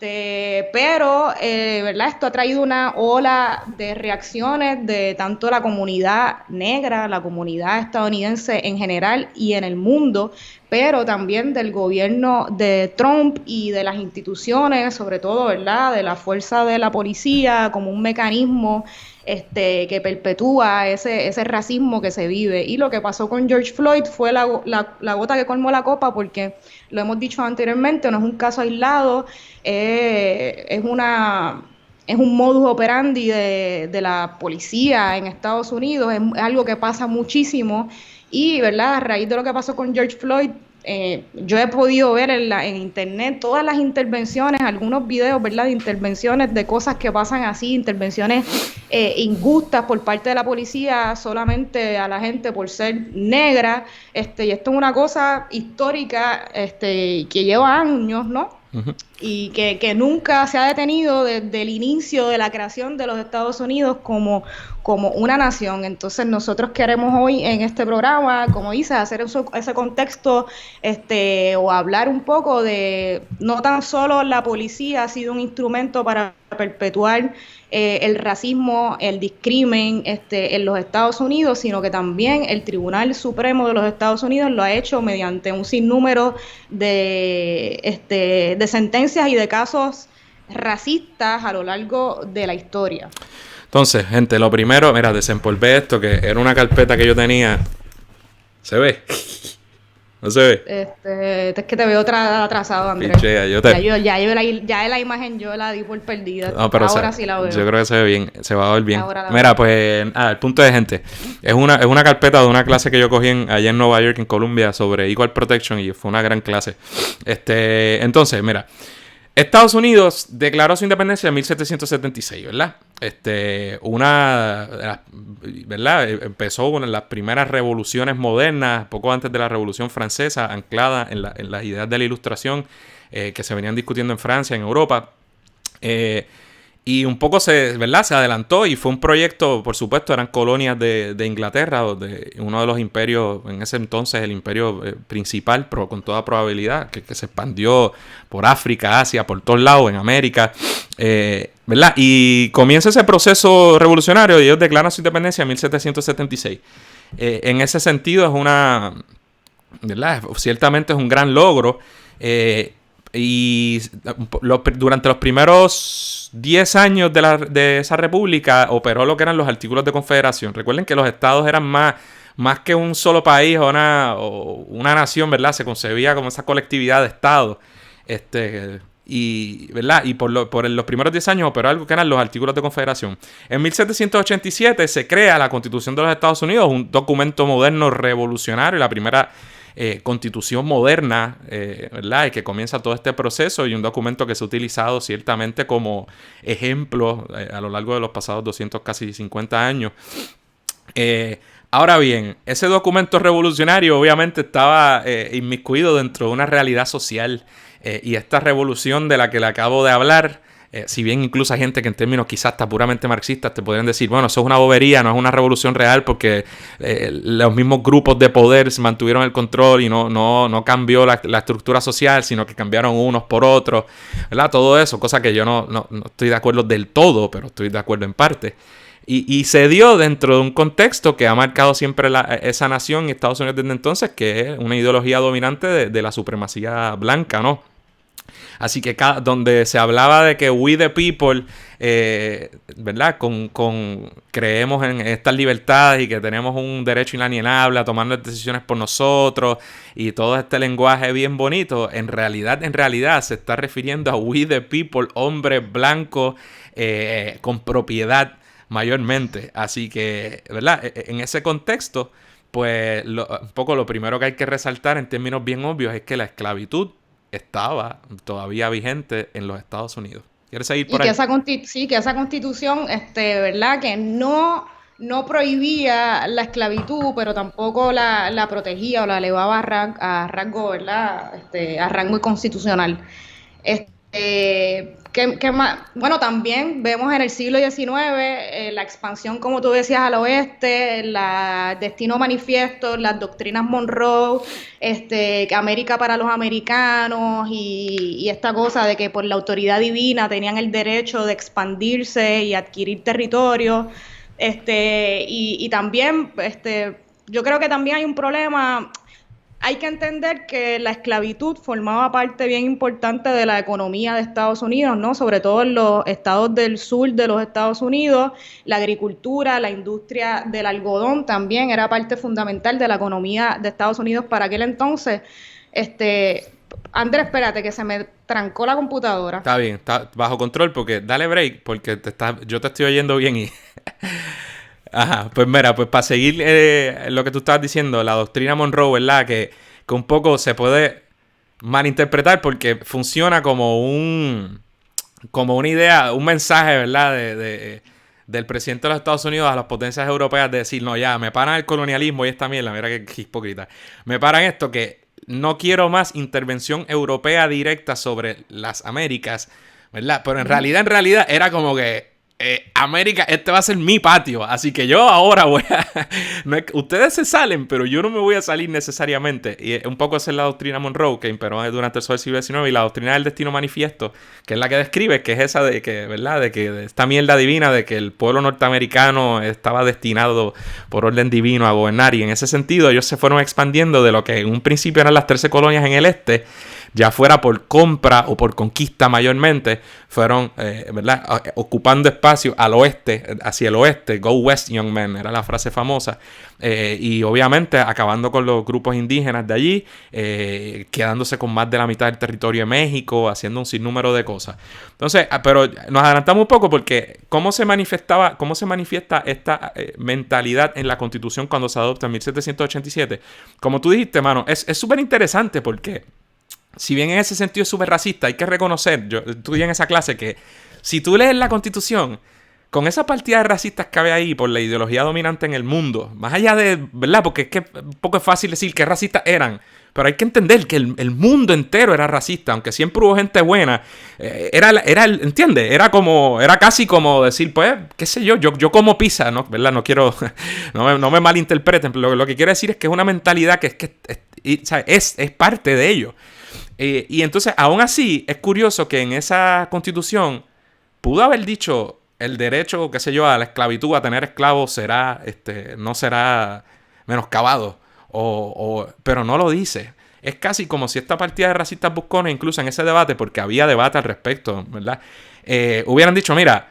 Pero, ¿verdad? Esto ha traído una ola de reacciones de tanto la comunidad negra, la comunidad estadounidense en general y en el mundo, pero también del gobierno de Trump y de las instituciones, sobre todo, ¿verdad?, de la fuerza de la policía como un mecanismo que perpetúa ese racismo que se vive. Y lo que pasó con George Floyd fue la gota que colmó la copa, porque lo hemos dicho anteriormente, no es un caso aislado, es un modus operandi de la policía en Estados Unidos, es algo que pasa muchísimo. Y, ¿verdad?, a raíz de lo que pasó con George Floyd, yo he podido ver en internet todas las intervenciones, algunos videos, ¿verdad?, de intervenciones de cosas que pasan así, intervenciones injustas por parte de la policía solamente a la gente por ser negra, y esto es una cosa histórica que lleva años, ¿no? Uh-huh. Y que nunca se ha detenido desde el inicio de la creación de los Estados Unidos como una nación. Entonces nosotros queremos hoy en este programa, como dices, hacer ese contexto o hablar un poco de no tan solo la policía ha sido un instrumento para perpetuar el racismo, el discrimen en los Estados Unidos, sino que también el Tribunal Supremo de los Estados Unidos lo ha hecho mediante un sinnúmero de sentencias y de casos racistas a lo largo de la historia. Entonces, gente, lo primero, mira, desempolvé esto, que era una carpeta que yo tenía. ¿Se ve? ¿No se ve? Es que te veo atrasado, Andrés. Pichea, ya la imagen yo la di por perdida. No, pero ahora sí la veo. Yo creo que se ve bien, se va a ver bien. Mira, pues, el punto de gente. Es una carpeta de una clase que yo cogí allá en Nueva York, en Columbia, sobre Equal Protection, y fue una gran clase. Entonces, mira, Estados Unidos declaró su independencia en 1776, ¿verdad? ¿Verdad? Empezó una de las primeras revoluciones modernas, poco antes de la Revolución Francesa, anclada en las ideas de la Ilustración que se venían discutiendo en Francia, en Europa. Y un poco ¿verdad?, se adelantó y fue un proyecto, por supuesto, eran colonias de Inglaterra, de uno de los imperios, en ese entonces el imperio principal, pero con toda probabilidad, que se expandió por África, Asia, por todos lados, en América, ¿verdad? Y comienza ese proceso revolucionario y ellos declaran su independencia en 1776. En ese sentido es ¿verdad?, ciertamente es un gran logro. Y durante los primeros 10 años de esa república operó lo que eran los artículos de confederación. Recuerden que los estados eran más que un solo país o una nación, ¿verdad? Se concebía como esa colectividad de estados. ¿Verdad? Y por los primeros 10 años operó algo que eran los artículos de confederación. En 1787 se crea la Constitución de los Estados Unidos, un documento moderno revolucionario, la primera constitución moderna, ¿verdad? Y que comienza todo este proceso, y un documento que se ha utilizado ciertamente como ejemplo a lo largo de los pasados 200, casi 50 años. Ahora bien, ese documento revolucionario obviamente estaba inmiscuido dentro de una realidad social, y esta revolución de la que le acabo de hablar, si bien incluso hay gente que en términos quizás hasta puramente marxistas te podrían decir, bueno, eso es una bobería, no es una revolución real porque los mismos grupos de poder se mantuvieron el control y no cambió la estructura social, sino que cambiaron unos por otros, ¿verdad? Todo eso, cosa que yo no estoy de acuerdo del todo, pero estoy de acuerdo en parte. Y se dio dentro de un contexto que ha marcado siempre esa nación y Estados Unidos desde entonces, que es una ideología dominante de la supremacía blanca, ¿no? Así que donde se hablaba de que we the people, ¿verdad? Creemos en estas libertades y que tenemos un derecho inalienable a tomar las decisiones por nosotros y todo este lenguaje bien bonito, en realidad se está refiriendo a we the people, hombres blancos con propiedad mayormente. Así que, ¿verdad? En ese contexto, pues un poco lo primero que hay que resaltar en términos bien obvios es que la esclavitud estaba todavía vigente en los Estados Unidos. ¿Quieres seguir por ahí? Que esa constitución, ¿verdad? Que no prohibía la esclavitud, pero tampoco la protegía o la elevaba a rango, ¿verdad? A rango constitucional. ¿Qué más? Bueno, también vemos en el siglo XIX la expansión, como tú decías, al oeste, el destino manifiesto, las doctrinas Monroe, América para los americanos y esta cosa de que por la autoridad divina tenían el derecho de expandirse y adquirir territorio. Y también, yo creo que también hay un problema. Hay que entender que la esclavitud formaba parte bien importante de la economía de Estados Unidos, ¿no? Sobre todo en los estados del sur de los Estados Unidos, la agricultura, la industria del algodón también era parte fundamental de la economía de Estados Unidos para aquel entonces. Andrés, espérate, que se me trancó la computadora. Está bien, está bajo control, porque dale break, porque yo te estoy oyendo bien y... Ajá, pues mira, pues para seguir lo que tú estabas diciendo, la doctrina Monroe, ¿verdad? Que un poco se puede malinterpretar porque funciona como una idea, un mensaje, ¿verdad? Del presidente de los Estados Unidos a las potencias europeas de decir, no, ya, me paran el colonialismo y esta mierda, mira qué hipócrita. Me paran esto, que no quiero más intervención europea directa sobre las Américas, ¿verdad? Pero en realidad era como que América, este va a ser mi patio, así que yo ahora voy a... ustedes se salen, pero yo no me voy a salir necesariamente. Y un poco esa es la doctrina Monroe, que imperó durante el siglo XIX, y la doctrina del destino manifiesto, que es la que describe, que es esa de que, ¿verdad? De esta mierda divina, de que el pueblo norteamericano estaba destinado por orden divino a gobernar, y en ese sentido ellos se fueron expandiendo de lo que en un principio eran las 13 colonias en el este, ya fuera por compra o por conquista mayormente, fueron ¿verdad? Ocupando espacio al oeste, hacia el oeste. Go west, young men, era la frase famosa. Y obviamente acabando con los grupos indígenas de allí, quedándose con más de la mitad del territorio de México, haciendo un sinnúmero de cosas. Entonces, pero nos adelantamos un poco porque cómo se manifiesta esta mentalidad en la Constitución cuando se adopta en 1787. Como tú dijiste, mano, es súper interesante porque si bien en ese sentido es súper racista, hay que reconocer, yo estudié en esa clase, que si tú lees la Constitución, con esa partida de racistas que había ahí por la ideología dominante en el mundo, más allá de, ¿verdad? Porque es que un poco es fácil decir qué racistas eran, pero hay que entender que el mundo entero era racista, aunque siempre hubo gente buena, ¿entiendes? Era casi como decir, pues, qué sé yo como pizza, ¿no? ¿Verdad? No quiero, no me malinterpreten, pero lo que quiero decir es que es una mentalidad que es parte de ello. Y entonces, aún así, es curioso que en esa Constitución pudo haber dicho el derecho, qué sé yo, a la esclavitud, a tener esclavos no será menoscabado, pero no lo dice. Es casi como si esta partida de racistas buscones, incluso en ese debate, porque había debate al respecto, ¿verdad? Hubieran dicho, mira,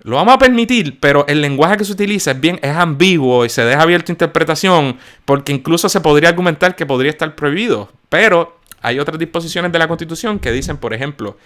lo vamos a permitir, pero el lenguaje que se utiliza es ambiguo y se deja abierta interpretación, porque incluso se podría argumentar que podría estar prohibido, pero hay otras disposiciones de la Constitución que dicen, por ejemplo,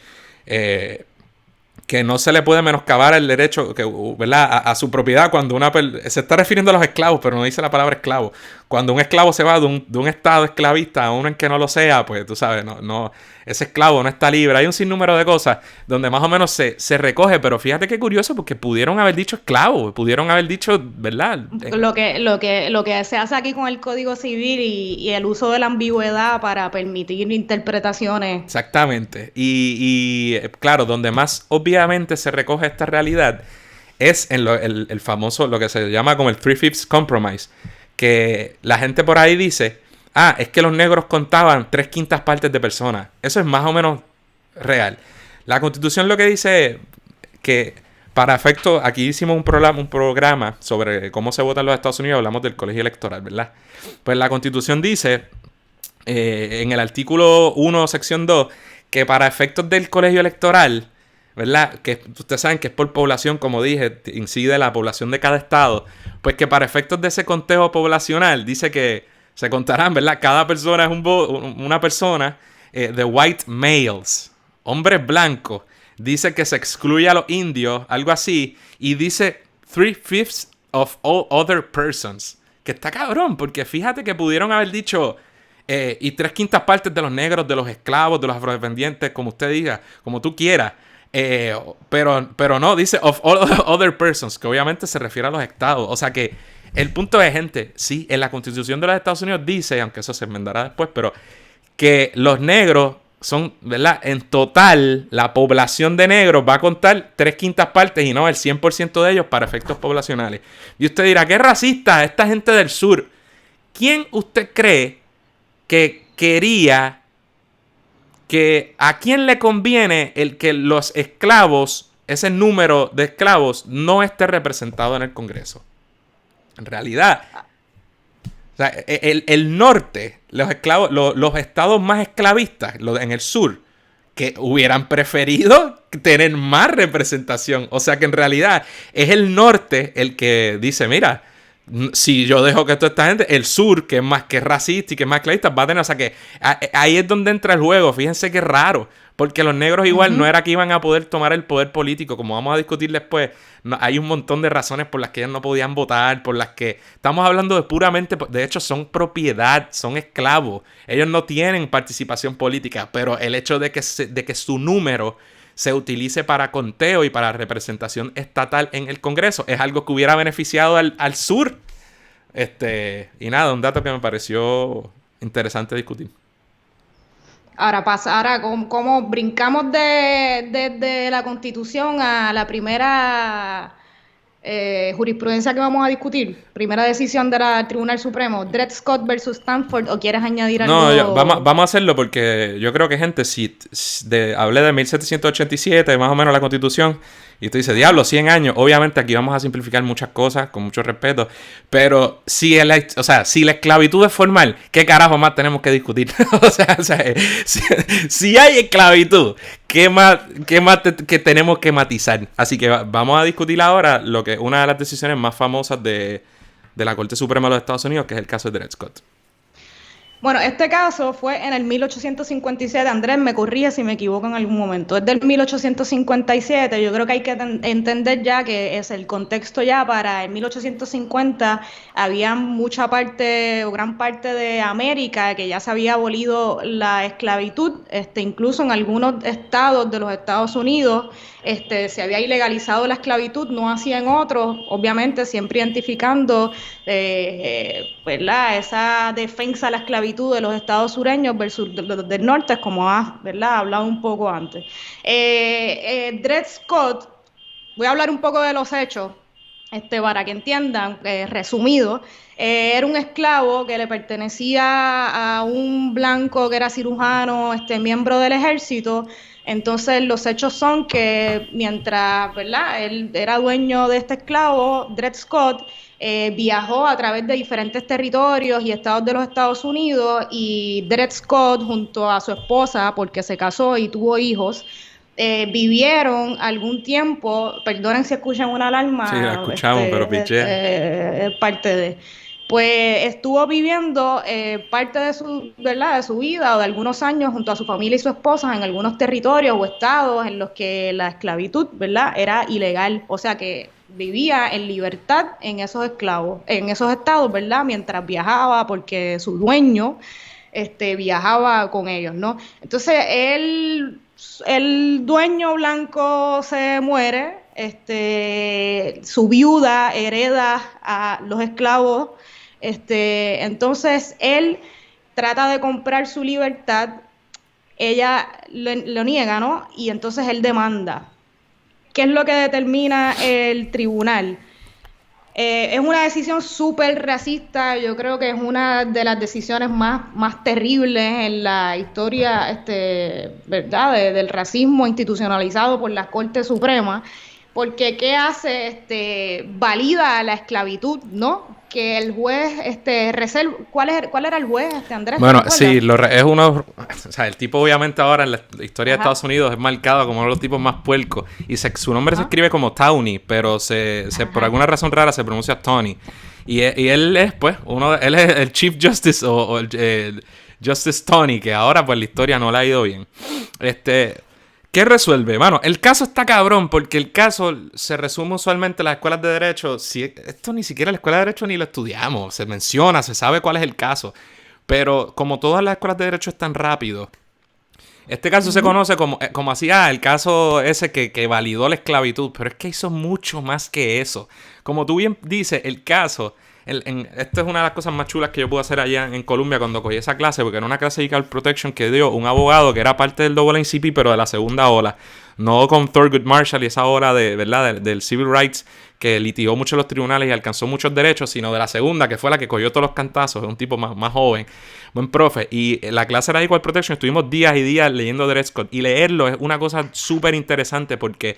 que no se le puede menoscabar el derecho, ¿verdad? a su propiedad cuando se está refiriendo a los esclavos, pero no dice la palabra esclavo. cuando un esclavo se va de un estado esclavista a uno en que no lo sea, pues tú sabes, no, ese esclavo no está libre. Hay un sinnúmero de cosas donde más o menos se recoge, pero fíjate qué curioso, porque pudieron haber dicho esclavo, pudieron haber dicho, ¿verdad? Lo que se hace aquí con el Código Civil y el uso de la ambigüedad para permitir interpretaciones. Exactamente. Y claro, donde más obviamente se recoge esta realidad es en el famoso, lo que se llama como el Three-Fifths Compromise, que la gente por ahí dice, es que los negros contaban 3/5 partes de personas. Eso es más o menos real. La Constitución lo que dice es que para efecto, aquí hicimos un programa sobre cómo se vota en los Estados Unidos, hablamos del colegio electoral, ¿verdad? Pues la Constitución dice, en el artículo 1, sección 2, que para efectos del colegio electoral, ¿verdad? Que ustedes saben que es por población, como dije, incide la población de cada estado. Pues que para efectos de ese conteo poblacional, dice que se contarán, ¿verdad? Cada persona es una persona de white males, hombres blancos. Dice que se excluye a los indios, algo así. Y dice 3/5 of all other persons. Que está cabrón, porque fíjate que pudieron haber dicho... y 3/5 partes de los negros, de los esclavos, de los afrodescendientes, como usted diga, como tú quieras. Pero no, dice of all other persons, que obviamente se refiere a los estados. O sea que el punto es, gente, sí, en la Constitución de los Estados Unidos dice, aunque eso se enmendará después, pero que los negros son, ¿verdad? En total, la población de negros va a contar 3/5 partes y no el 100% de ellos para efectos poblacionales. Y usted dirá, qué racista esta gente del sur. ¿Quién usted cree que quería... ¿A quién le conviene el que los esclavos, ese número de esclavos, no esté representado en el Congreso? En realidad, o sea, el norte, los esclavos, los estados más esclavistas, en el sur, que hubieran preferido tener más representación. O sea que en realidad es el norte el que dice, mira, si yo dejo que toda esta gente, el sur, que es más que racista y que es más esclavista, va a tener, o sea que ahí es donde entra el juego. Fíjense qué raro, porque los negros igual no era que iban a poder tomar el poder político, como vamos a discutir después. No, hay un montón de razones por las que ellos no podían votar, por las que estamos hablando de puramente, de hecho son propiedad, son esclavos, ellos no tienen participación política, pero el hecho de que su número se utilice para conteo y para representación estatal en el Congreso es algo que hubiera beneficiado al sur. Y nada, un dato que me pareció interesante discutir. Ahora ¿cómo brincamos de la Constitución a la primera jurisprudencia que vamos a discutir? Primera decisión del Tribunal Supremo, Dred Scott versus Stanford, ¿o quieres añadir algo? No, vamos a hacerlo porque yo creo que, gente, si hablé de 1787, más o menos la Constitución, y tú dices, diablo, 100 años, obviamente aquí vamos a simplificar muchas cosas, con mucho respeto, pero si la esclavitud es formal, ¿qué carajo más tenemos que discutir? o sea si hay esclavitud, ¿qué más que tenemos que matizar? Así que vamos a discutir ahora una de las decisiones más famosas de la Corte Suprema de los Estados Unidos, que es el caso de Dred Scott. Bueno, este caso fue en el 1857. Andrés, me corrige si me equivoco en algún momento. Es del 1857. Yo creo que hay que entender ya que es el contexto ya para el 1850. Había mucha parte o gran parte de América que ya se había abolido la esclavitud. Incluso en algunos estados de los Estados Unidos se había ilegalizado la esclavitud, no así en otros. Obviamente siempre identificando ¿verdad? Esa defensa a la esclavitud de los estados sureños versus los del norte, como ¿verdad? Hablado un poco antes. Dred Scott, voy a hablar un poco de los hechos, para que entiendan, resumido. Era un esclavo que le pertenecía a un blanco que era cirujano, miembro del ejército. Entonces los hechos son que mientras, ¿verdad?, él era dueño de este esclavo, Dred Scott viajó a través de diferentes territorios y estados de los Estados Unidos, y Dred Scott junto a su esposa, porque se casó y tuvo hijos, vivieron algún tiempo, perdonen si escuchan una alarma. Sí, la escuchamos, pero piché. Parte de... Pues estuvo viviendo parte de su vida o de algunos años junto a su familia y su esposa en algunos territorios o estados en los que la esclavitud, ¿verdad?, era ilegal. O sea que vivía en libertad en esos esclavos, en esos estados, ¿verdad? Mientras viajaba, porque su dueño viajaba con ellos, ¿no? Entonces, el dueño blanco se muere, su viuda hereda a los esclavos, entonces él trata de comprar su libertad, ella lo niega, ¿no? Y entonces él demanda. ¿Qué es lo que determina el tribunal? Es una decisión súper racista, yo creo que es una de las decisiones más terribles en la historia, ¿verdad? Del racismo institucionalizado por la Corte Suprema, porque ¿qué hace? Valida la esclavitud, ¿no? Que el juez reserva. ¿Cuál era el juez, Andrés? Bueno, sí, es uno. O sea, el tipo, obviamente, ahora en la historia de Estados Unidos es marcado como uno de los tipos más puercos. Y su nombre se escribe como Tony, pero por alguna razón rara se pronuncia Tony. Y él es, pues, él es el Chief Justice o el Justice Tony, que ahora, pues, la historia no le ha ido bien. ¿Qué resuelve? Mano, el caso está cabrón porque el caso se resume usualmente en las escuelas de derecho. Esto ni siquiera en la escuela de derecho ni lo estudiamos. Se menciona, se sabe cuál es el caso. Pero como todas las escuelas de derecho es tan rápido, este caso se conoce como así, el caso ese que validó la esclavitud. Pero es que hizo mucho más que eso. Como tú bien dices, el caso... Esto es una de las cosas más chulas que yo pude hacer allá en Columbia cuando cogí esa clase, porque era una clase de Equal Protection que dio un abogado que era parte del NAACP, pero de la segunda ola, no con Thurgood Marshall y esa ola de, ¿verdad? del Civil Rights que litigó mucho en los tribunales y alcanzó muchos derechos, sino de la segunda, que fue la que cogió todos los cantazos, es un tipo más joven, buen profe, y la clase era de Equal Protection, estuvimos días y días leyendo Dred Scott, y leerlo es una cosa súper interesante, porque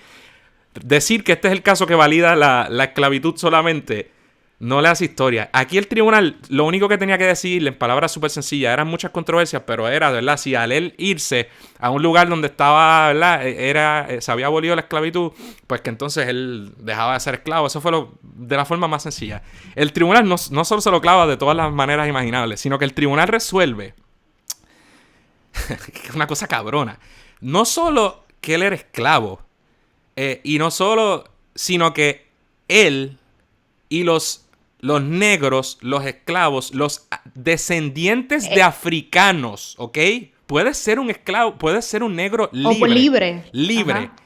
decir que este es el caso que valida la esclavitud solamente... no le hace historia. Aquí el tribunal, lo único que tenía que decirle, en palabras súper sencillas, eran muchas controversias, pero era, ¿verdad? Si al él irse a un lugar donde estaba, ¿verdad? Se había abolido la esclavitud, pues que entonces él dejaba de ser esclavo. Eso fue de la forma más sencilla. El tribunal no solo se lo clava de todas las maneras imaginables, sino que el tribunal resuelve una cosa cabrona. No solo que él era esclavo, y no solo, sino que él y los negros, los esclavos, los descendientes de africanos, ¿ok? Puede ser un esclavo, puede ser un negro libre. Libre. Ajá.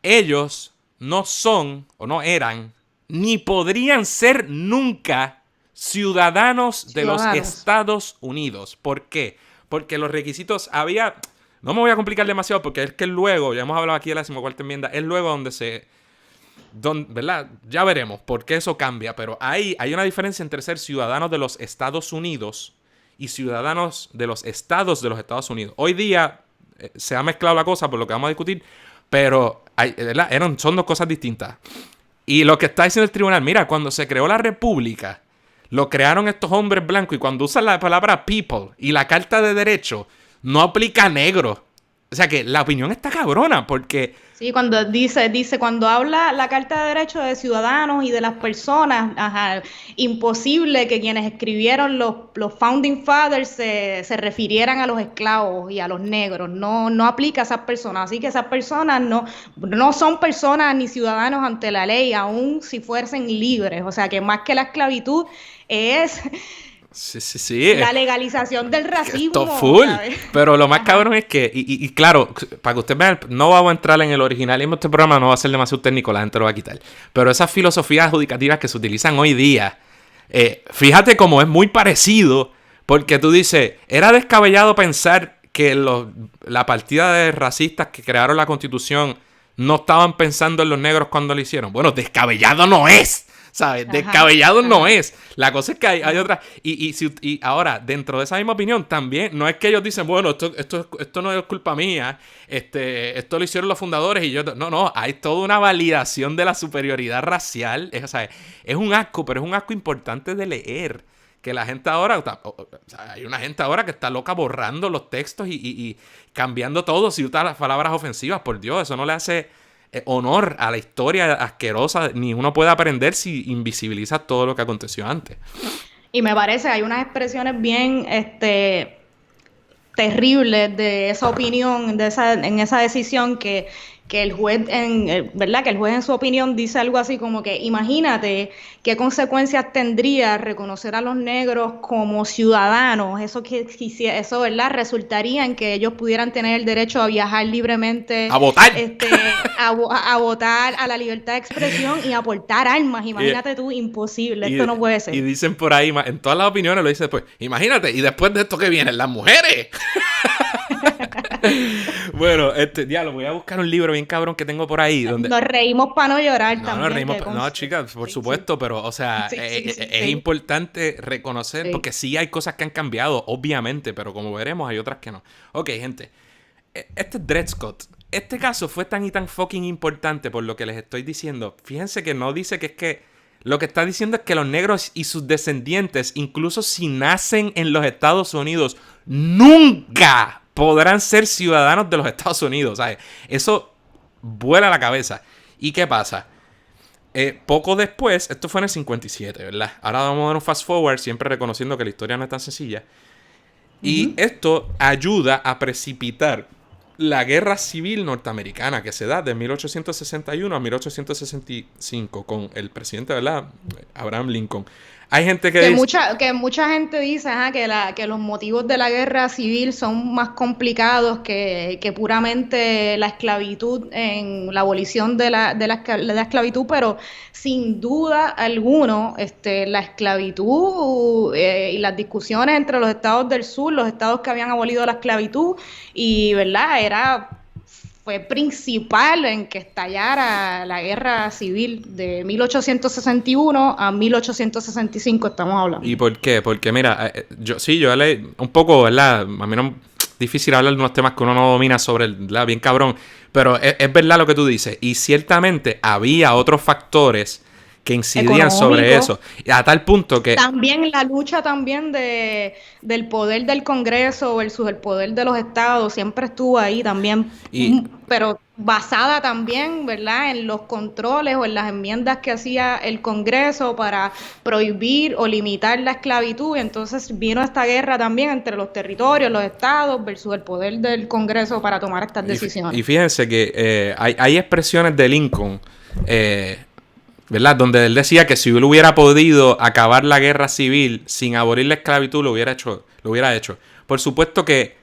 Ellos no son, o no eran, ni podrían ser nunca ciudadanos de los Estados Unidos. ¿Por qué? Porque los requisitos había... No me voy a complicar demasiado porque es que luego, ya hemos hablado aquí de la 14ª enmienda, es luego ¿verdad? Ya veremos por qué eso cambia, pero hay una diferencia entre ser ciudadanos de los Estados Unidos y ciudadanos de los estados de los Estados Unidos. Hoy día se ha mezclado la cosa por lo que vamos a discutir, pero ¿verdad? Son dos cosas distintas. Y lo que está diciendo el tribunal, mira, cuando se creó la república, lo crearon estos hombres blancos y cuando usan la palabra people y la carta de derecho, no aplica a negro. O sea que la opinión está cabrona porque... Sí, cuando cuando habla la Carta de Derechos de Ciudadanos y de las personas, imposible que quienes escribieron los Founding Fathers se refirieran a los esclavos y a los negros. No aplica a esas personas. Así que esas personas no son personas ni ciudadanos ante la ley, aun si fuesen libres. O sea que más que la esclavitud es... Sí. La legalización del racismo. Esto full. ¿Sabes? Pero lo más cabrón es que, y claro, para que ustedes vean, no vamos a entrar en el originalismo. Este programa no va a ser demasiado técnico, la gente lo va a quitar. Pero esas filosofías adjudicativas que se utilizan hoy día, fíjate cómo es muy parecido, porque tú dices, era descabellado pensar que la partida de racistas que crearon la Constitución no estaban pensando en los negros cuando lo hicieron. Bueno, descabellado no es. ¿Sabes? Descabellado no es. La cosa es que hay otra. Y ahora, dentro de esa misma opinión, también no es que ellos dicen, bueno, esto no es culpa mía, esto lo hicieron los fundadores y yo. No, hay toda una validación de la superioridad racial. Es un asco, pero es un asco importante de leer. Que la gente ahora, hay una gente ahora que está loca borrando los textos y cambiando todo si usa las palabras ofensivas. Por Dios, eso no le hace honor a la historia asquerosa, ni uno puede aprender si invisibiliza todo lo que aconteció antes. Y me parece, hay unas expresiones bien terribles de esa opinión, en esa decisión que que el juez, ¿verdad? Que el juez en su opinión dice algo así como que imagínate qué consecuencias tendría reconocer a los negros como ciudadanos. Eso, ¿verdad? Resultaría en que ellos pudieran tener el derecho a viajar libremente, a votar, a votar, a la libertad de expresión y a portar armas. Imagínate tú, imposible, esto no puede ser. Y dicen por ahí, en todas las opiniones lo dicen después, imagínate, y después de esto que vienen las mujeres. Bueno, diablo, voy a buscar un libro bien cabrón que tengo por ahí. Donde... Nos reímos para no llorar también. Nos reímos no, chicas, por supuesto, pero, o sea, es importante reconocer, porque sí hay cosas que han cambiado, obviamente, pero como veremos, hay otras que no. Ok, gente, este Dred Scott, este caso fue tan y tan fucking importante por lo que les estoy diciendo. Fíjense que no dice que es que... Lo que está diciendo es que los negros y sus descendientes, incluso si nacen en los Estados Unidos, nunca podrán ser ciudadanos de los Estados Unidos, ¿sabes? Eso vuela la cabeza. ¿Y qué pasa? Poco después, esto fue en el 57, ¿verdad? Ahora vamos a dar un fast forward, siempre reconociendo que la historia no es tan sencilla. Y esto ayuda a precipitar la guerra civil norteamericana que se da de 1861 a 1865 con el presidente, ¿verdad? Abraham Lincoln. Hay gente que dice... mucha gente dice que los motivos de la guerra civil son más complicados que puramente la esclavitud, en la abolición de la esclavitud, pero sin duda alguno la esclavitud y las discusiones entre los estados del sur, los estados que habían abolido la esclavitud, y ¿verdad? Fue principal en que estallara la guerra civil de 1861 a 1865, estamos hablando. ¿Y por qué? Porque mira, yo leí un poco, ¿verdad? A mí no es difícil hablar de unos temas que uno no domina sobre ¿verdad? Bien cabrón, pero es verdad lo que tú dices, y ciertamente había otros factores que incidían sobre eso, a tal punto que... También la lucha también del poder del Congreso versus el poder de los estados siempre estuvo ahí también, pero basada también, ¿verdad?, en los controles o en las enmiendas que hacía el Congreso para prohibir o limitar la esclavitud, y entonces vino esta guerra también entre los territorios, los estados versus el poder del Congreso para tomar estas decisiones. Y fíjense que hay expresiones de Lincoln, ¿verdad? Donde él decía que si él hubiera podido acabar la guerra civil sin abolir la esclavitud, lo hubiera hecho. Por supuesto que...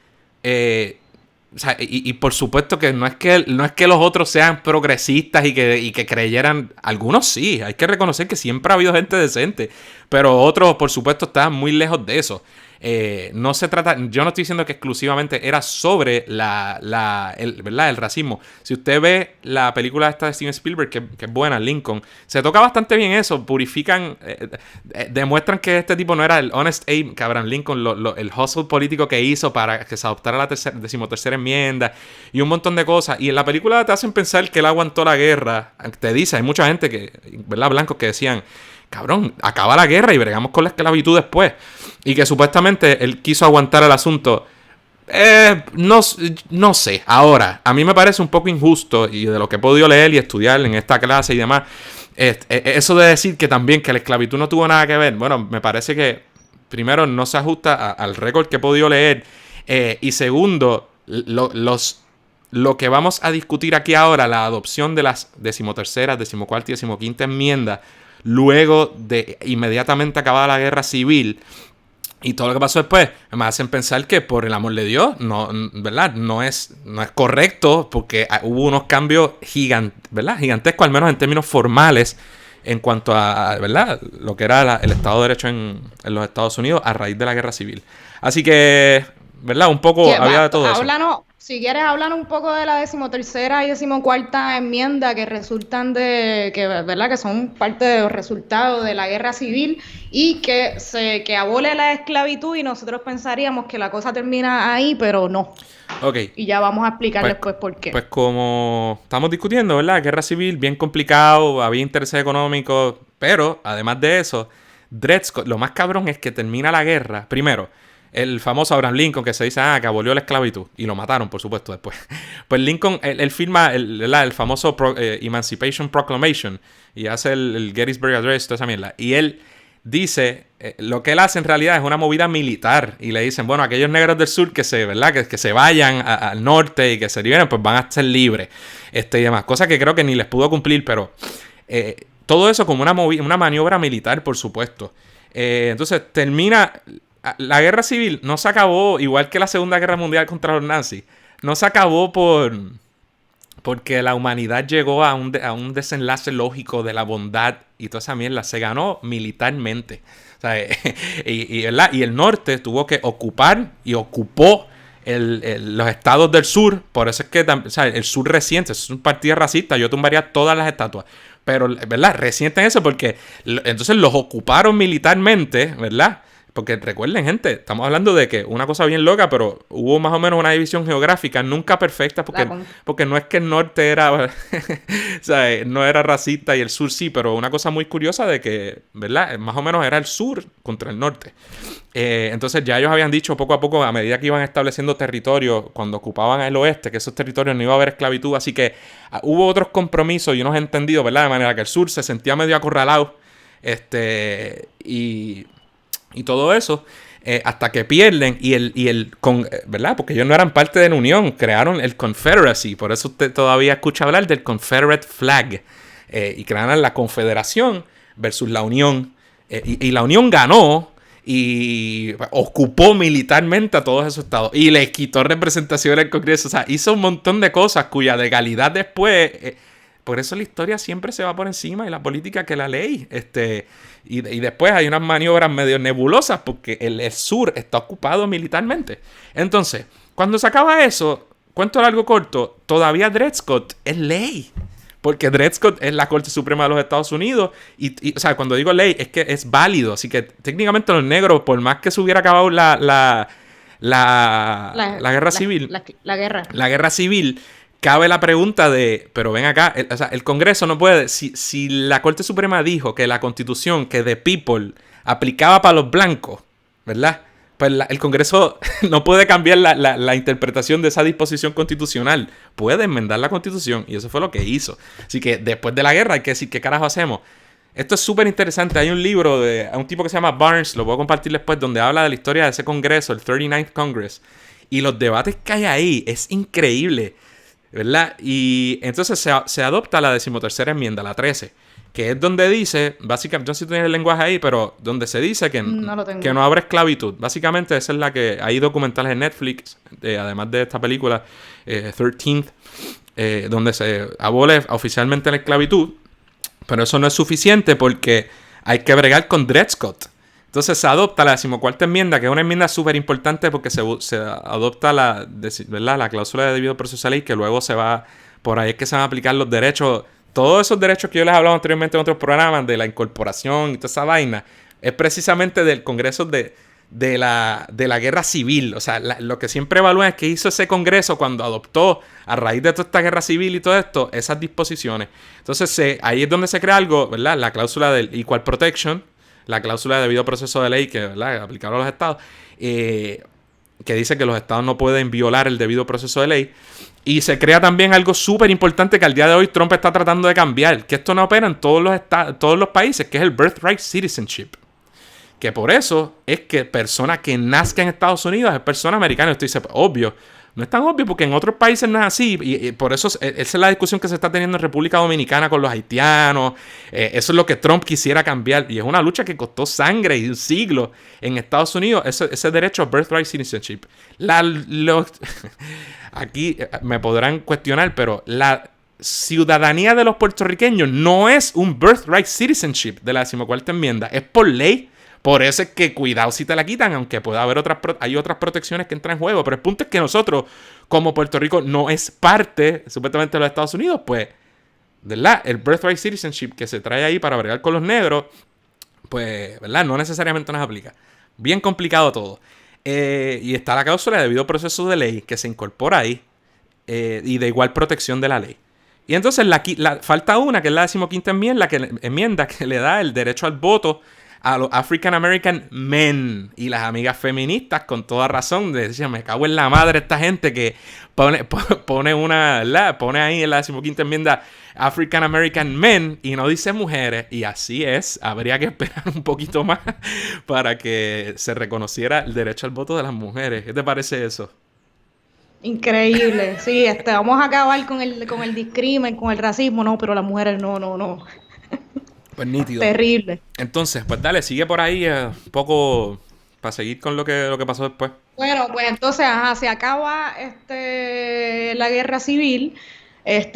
o sea, y por supuesto que no es que los otros sean progresistas y que creyeran... Algunos sí, hay que reconocer que siempre ha habido gente decente, pero otros, por supuesto, estaban muy lejos de eso. No se trata, yo no estoy diciendo que exclusivamente era sobre ¿verdad? El racismo. Si usted ve la película esta de Steven Spielberg, que es buena, Lincoln, se toca bastante bien eso, purifican, demuestran que este tipo no era el Honest Abe, que Abraham Lincoln, el hustle político que hizo para que se adoptara la 13ª enmienda y un montón de cosas. Y en la película te hacen pensar que él aguantó la guerra. Te dice, hay mucha gente que, ¿verdad? Blancos que decían, cabrón, acaba la guerra y bregamos con la esclavitud después. Y que supuestamente él quiso aguantar el asunto. No sé. Ahora, a mí me parece un poco injusto, y de lo que he podido leer y estudiar en esta clase y demás, eso de decir que también que la esclavitud no tuvo nada que ver, bueno, me parece que primero no se ajusta al récord que he podido leer, y segundo, lo que vamos a discutir aquí ahora, la adopción de las 13ª, 14ª y 15ª enmiendas, luego de inmediatamente acabada la guerra civil y todo lo que pasó después, me hacen pensar que por el amor de Dios, no, ¿verdad? No es correcto, porque hubo unos cambios gigantescos, al menos en términos formales, en cuanto a ¿verdad? Lo que era el Estado de Derecho en los Estados Unidos a raíz de la guerra civil. Así que, ¿verdad? Un poco había de todo eso. Si quieres hablar un poco de la 13ª y 14ª enmienda que resultan ¿verdad? Que son parte de los resultados de la guerra civil y que abole la esclavitud, y nosotros pensaríamos que la cosa termina ahí, pero no. Okay. Y ya vamos a explicar después por qué. Pues como estamos discutiendo, ¿verdad? Guerra civil, bien complicado, había intereses económicos, pero además de eso, Dred Scott, lo más cabrón es que termina la guerra, primero, el famoso Abraham Lincoln, que se dice que abolió la esclavitud. Y lo mataron, por supuesto, después. Pues Lincoln, él firma el famoso Emancipation Proclamation. Y hace el Gettysburg Address, toda esa mierda. Y él dice, lo que él hace en realidad es una movida militar. Y le dicen, bueno, aquellos negros del sur que se vayan al norte y que se liberen, pues van a ser libres. Y demás. Cosa que creo que ni les pudo cumplir, pero todo eso como una maniobra militar, por supuesto. Entonces termina... La guerra civil no se acabó, igual que la Segunda Guerra Mundial contra los nazis, no se acabó porque la humanidad llegó a un desenlace lógico de la bondad y toda esa mierda. Se ganó militarmente. O sea, y el norte tuvo que ocupar y ocupó los estados del sur. Por eso es que el sur reciente, es un partido racista. Yo tumbaría todas las estatuas. Pero, ¿verdad? Resienten eso porque entonces los ocuparon militarmente, ¿verdad? Porque recuerden, gente, estamos hablando de que una cosa bien loca, pero hubo más o menos una división geográfica, nunca perfecta, porque no es que el norte era, o sea, no era racista y el sur sí, pero una cosa muy curiosa de que, ¿verdad? Más o menos era el sur contra el norte. Entonces ya ellos habían dicho poco a poco, a medida que iban estableciendo territorios, cuando ocupaban el oeste, que esos territorios no iba a haber esclavitud, así que hubo otros compromisos y unos entendidos, ¿verdad? De manera que el sur se sentía medio acorralado, y todo eso, hasta que pierden ¿verdad? Porque ellos no eran parte de la Unión, crearon el Confederacy, por eso usted todavía escucha hablar del Confederate Flag, y crearon la Confederación versus la Unión, y la Unión ganó y ocupó militarmente a todos esos estados y les quitó representación en el Congreso, o sea, hizo un montón de cosas cuya legalidad después... por eso la historia siempre se va por encima y la política que la ley. Y después hay unas maniobras medio nebulosas porque el sur está ocupado militarmente. Entonces, cuando se acaba eso, cuento largo corto, todavía Dred Scott es ley. Porque Dred Scott es la Corte Suprema de los Estados Unidos. Y o sea, cuando digo ley es que es válido. Así que técnicamente los negros, por más que se hubiera acabado la guerra civil. La guerra civil. Cabe la pregunta de, pero ven acá, el Congreso no puede, si la Corte Suprema dijo que la Constitución, que The People, aplicaba para los blancos, ¿verdad? Pues el Congreso no puede cambiar la interpretación de esa disposición constitucional. Puede enmendar la Constitución y eso fue lo que hizo. Así que después de la guerra hay que decir, ¿qué carajo hacemos? Esto es súper interesante. Hay un libro de un tipo que se llama Barnes, lo voy a compartir después, donde habla de la historia de ese Congreso, el 39th Congress. Y los debates que hay ahí es increíble, ¿verdad? Y entonces se adopta la 13ª enmienda, la 13, que es donde dice, básicamente, no sé si tienes el lenguaje ahí, pero donde se dice que no habrá esclavitud. Básicamente esa es la que hay documentales en Netflix, además de esta película, 13th, donde se abole oficialmente la esclavitud, pero eso no es suficiente porque hay que bregar con Dred Scott. Entonces se adopta la 14ª enmienda, que es una enmienda súper importante porque se adopta ¿verdad? La cláusula de debido proceso de ley, que luego se va, por ahí es que se van a aplicar los derechos, todos esos derechos que yo les he hablado anteriormente en otros programas, de la incorporación y toda esa vaina, es precisamente del Congreso de la guerra civil. O sea, lo que siempre evalúan es que hizo ese Congreso cuando adoptó, a raíz de toda esta guerra civil y todo esto, esas disposiciones. Entonces ahí es donde se crea algo, ¿verdad? La cláusula del Equal Protection, la cláusula de debido proceso de ley que, ¿verdad?, aplicaron a los estados, que dice que los estados no pueden violar el debido proceso de ley. Y se crea también algo súper importante que al día de hoy Trump está tratando de cambiar, que esto no opera en todos los países, que es el birthright citizenship. Que por eso es que persona que nazca en Estados Unidos es persona americana. Esto dice, obvio. No es tan obvio porque en otros países no es así. Y por eso esa es la discusión que se está teniendo en República Dominicana con los haitianos. Eso es lo que Trump quisiera cambiar. Y es una lucha que costó sangre y un siglo en Estados Unidos. Ese derecho a birthright citizenship. Aquí me podrán cuestionar, pero la ciudadanía de los puertorriqueños no es un birthright citizenship de la 14ª enmienda. Es por ley. Por eso es que cuidado si te la quitan, aunque pueda haber hay otras protecciones que entran en juego. Pero el punto es que nosotros, como Puerto Rico, no es parte, supuestamente, de los Estados Unidos, pues, ¿verdad? El birthright citizenship que se trae ahí para bregar con los negros, pues, ¿verdad? No necesariamente nos aplica. Bien complicado todo. Y está la cláusula de debido proceso de ley que se incorpora ahí, y de igual protección de la ley. Y entonces falta una, que es la 15ª enmienda, que le da el derecho al voto a los African American Men. Y las amigas feministas, con toda razón, decían, me cago en la madre esta gente que pone ahí en la 15ª enmienda African American Men y no dice mujeres. Y así es, habría que esperar un poquito más para que se reconociera el derecho al voto de las mujeres. ¿Qué te parece eso? Increíble, sí, vamos a acabar con el discrimen, con el racismo, no, pero las mujeres no. Pues nítido. Terrible. Entonces, pues dale, sigue por ahí un poco para seguir con lo que pasó después. Bueno, pues entonces, se acaba la guerra civil.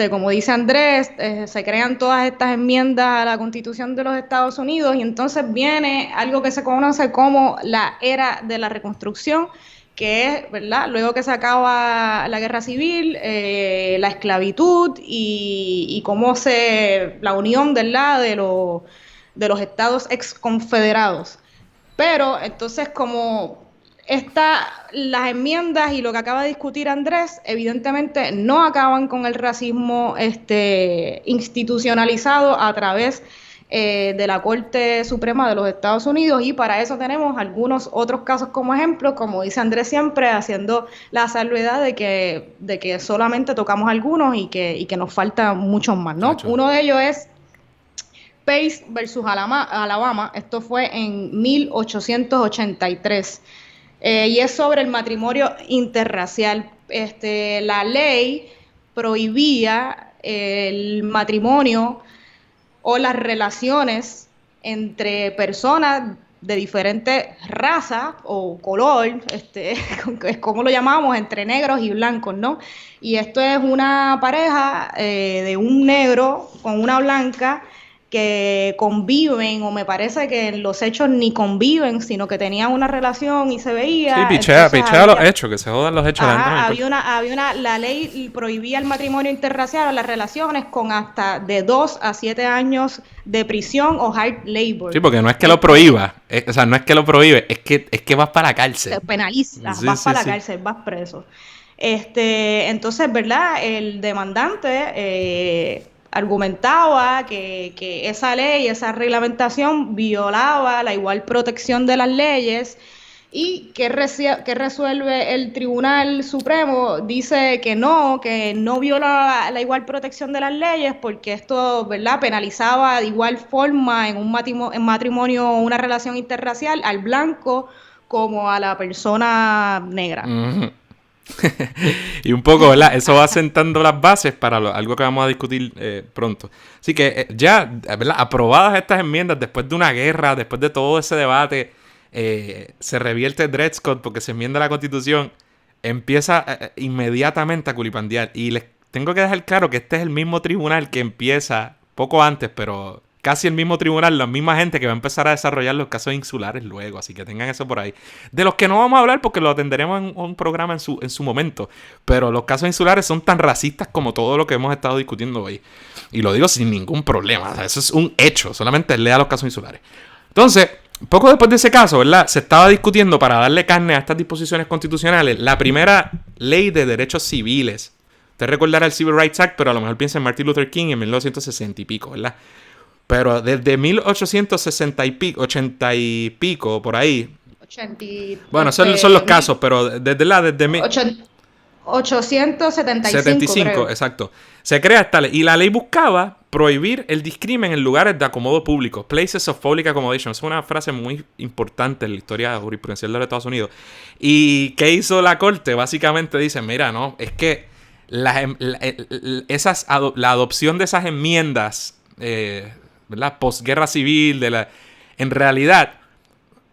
Como dice Andrés, se crean todas estas enmiendas a la Constitución de los Estados Unidos y entonces viene algo que se conoce como la era de la reconstrucción, que es, ¿verdad? Luego que se acaba la guerra civil, la esclavitud y cómo la unión, ¿verdad? de los estados exconfederados. Pero entonces como las enmiendas y lo que acaba de discutir Andrés, evidentemente no acaban con el racismo institucionalizado a través de la Corte Suprema de los Estados Unidos, y para eso tenemos algunos otros casos como ejemplo, como dice Andrés siempre, haciendo la salvedad de que solamente tocamos algunos y que nos faltan muchos más, ¿no? Uno de ellos es Pace versus Alabama. Esto fue en 1883. Y es sobre el matrimonio interracial. La ley prohibía el matrimonio o las relaciones entre personas de diferentes razas o color, como lo llamamos, entre negros y blancos, ¿no? Y esto es una pareja de un negro con una blanca que conviven, o me parece que en los hechos ni conviven, sino que tenían una relación y se veía. Sí, pichea los hechos, que se jodan los hechos. La ley prohibía el matrimonio interracial o las relaciones con hasta de 2 a 7 años de prisión o hard labor. Sí, porque no es que lo prohíba, no es que lo prohíbe, es que vas para la cárcel. Te penaliza, vas para la cárcel, vas preso. Entonces, ¿verdad? El demandante argumentaba que esa ley, esa reglamentación violaba la igual protección de las leyes. ¿Y qué resuelve el Tribunal Supremo? Dice que no viola la igual protección de las leyes porque esto, ¿verdad?, penalizaba de igual forma en un matrimonio o una relación interracial al blanco como a la persona negra. Uh-huh. Y un poco, ¿verdad? Eso va sentando las bases para algo que vamos a discutir pronto. Así que ya, ¿verdad?, aprobadas estas enmiendas después de una guerra, después de todo ese debate, se revierte Dred Scott porque se enmienda la Constitución, empieza inmediatamente a culipandear. Y les tengo que dejar claro que este es el mismo tribunal que empieza poco antes, pero casi el mismo tribunal, la misma gente que va a empezar a desarrollar los casos insulares luego, así que tengan eso por ahí. De los que no vamos a hablar porque lo atenderemos en un programa en su momento, pero los casos insulares son tan racistas como todo lo que hemos estado discutiendo hoy. Y lo digo sin ningún problema, o sea, eso es un hecho, solamente lea los casos insulares. Entonces, poco después de ese caso, ¿verdad?, se estaba discutiendo para darle carne a estas disposiciones constitucionales la primera ley de derechos civiles. Usted recordará el Civil Rights Act, pero a lo mejor piensa en Martin Luther King en 1960 y pico, ¿verdad? Pero desde 1860 y pico, 80 y pico, por ahí. 80 bueno, son los casos, pero desde 875, creo. Exacto. Se crea esta ley. Y la ley buscaba prohibir el discrimen en lugares de acomodo público. Places of public accommodation. Es una frase muy importante en la historia jurisprudencial de los Estados Unidos. ¿Y qué hizo la Corte? Básicamente dice, mira, no, es que la adopción de esas enmiendas, ¿verdad?, posguerra civil, en realidad,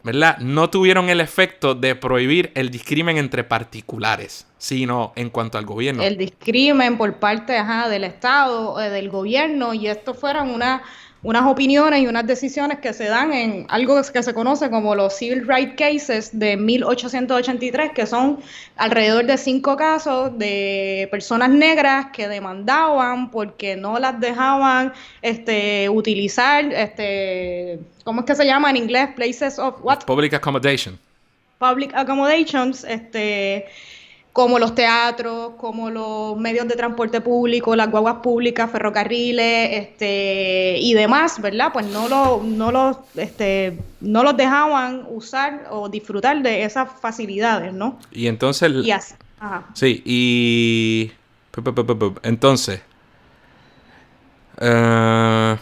¿verdad?, no tuvieron el efecto de prohibir el discrimen entre particulares, sino en cuanto al gobierno. El discrimen por parte del Estado, del gobierno, y esto fueron unas opiniones y unas decisiones que se dan en algo que se conoce como los Civil Rights Cases de 1883, que son alrededor de 5 casos de personas negras que demandaban porque no las dejaban utilizar, ¿cómo es que se llama en inglés? Places of what? Public accommodation. Public accommodations, como los teatros, como los medios de transporte público, las guaguas públicas, ferrocarriles, y demás, ¿verdad? Pues no los dejaban usar o disfrutar de esas facilidades, ¿no? Y entonces... Y así. Ajá. Sí, y... Entonces... ¿qué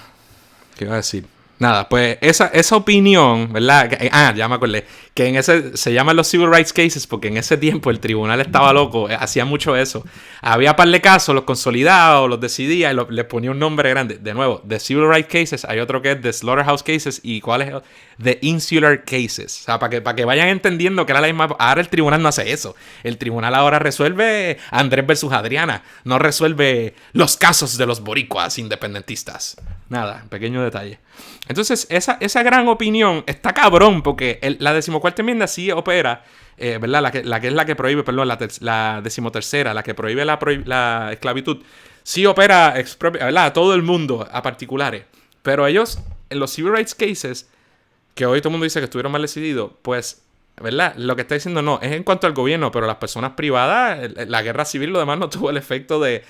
iba a decir? Nada, pues esa opinión, ¿verdad? Ya me acordé. Que en ese se llaman los Civil Rights Cases porque en ese tiempo el tribunal estaba loco, hacía mucho eso. Había par de casos, los consolidaba, los decidía y les ponía un nombre grande. De nuevo, The Civil Rights Cases, hay otro que es The Slaughterhouse Cases y ¿cuál es? The Insular Cases. O sea, para que vayan entendiendo que era la misma... Ahora el tribunal no hace eso. El tribunal ahora resuelve Andrés versus Adriana. No resuelve los casos de los boricuas independentistas. Nada, pequeño detalle. Entonces, esa gran opinión está cabrón porque la decimocuarta enmienda sí opera, ¿verdad? La que prohíbe, perdón, la decimotercera, la que prohíbe la esclavitud, sí opera, ¿verdad? A todo el mundo, a particulares. Pero ellos, en los Civil Rights Cases, que hoy todo el mundo dice que estuvieron mal decididos, pues, ¿verdad? Lo que está diciendo no, es en cuanto al gobierno, pero las personas privadas, la guerra civil, lo demás no tuvo el efecto de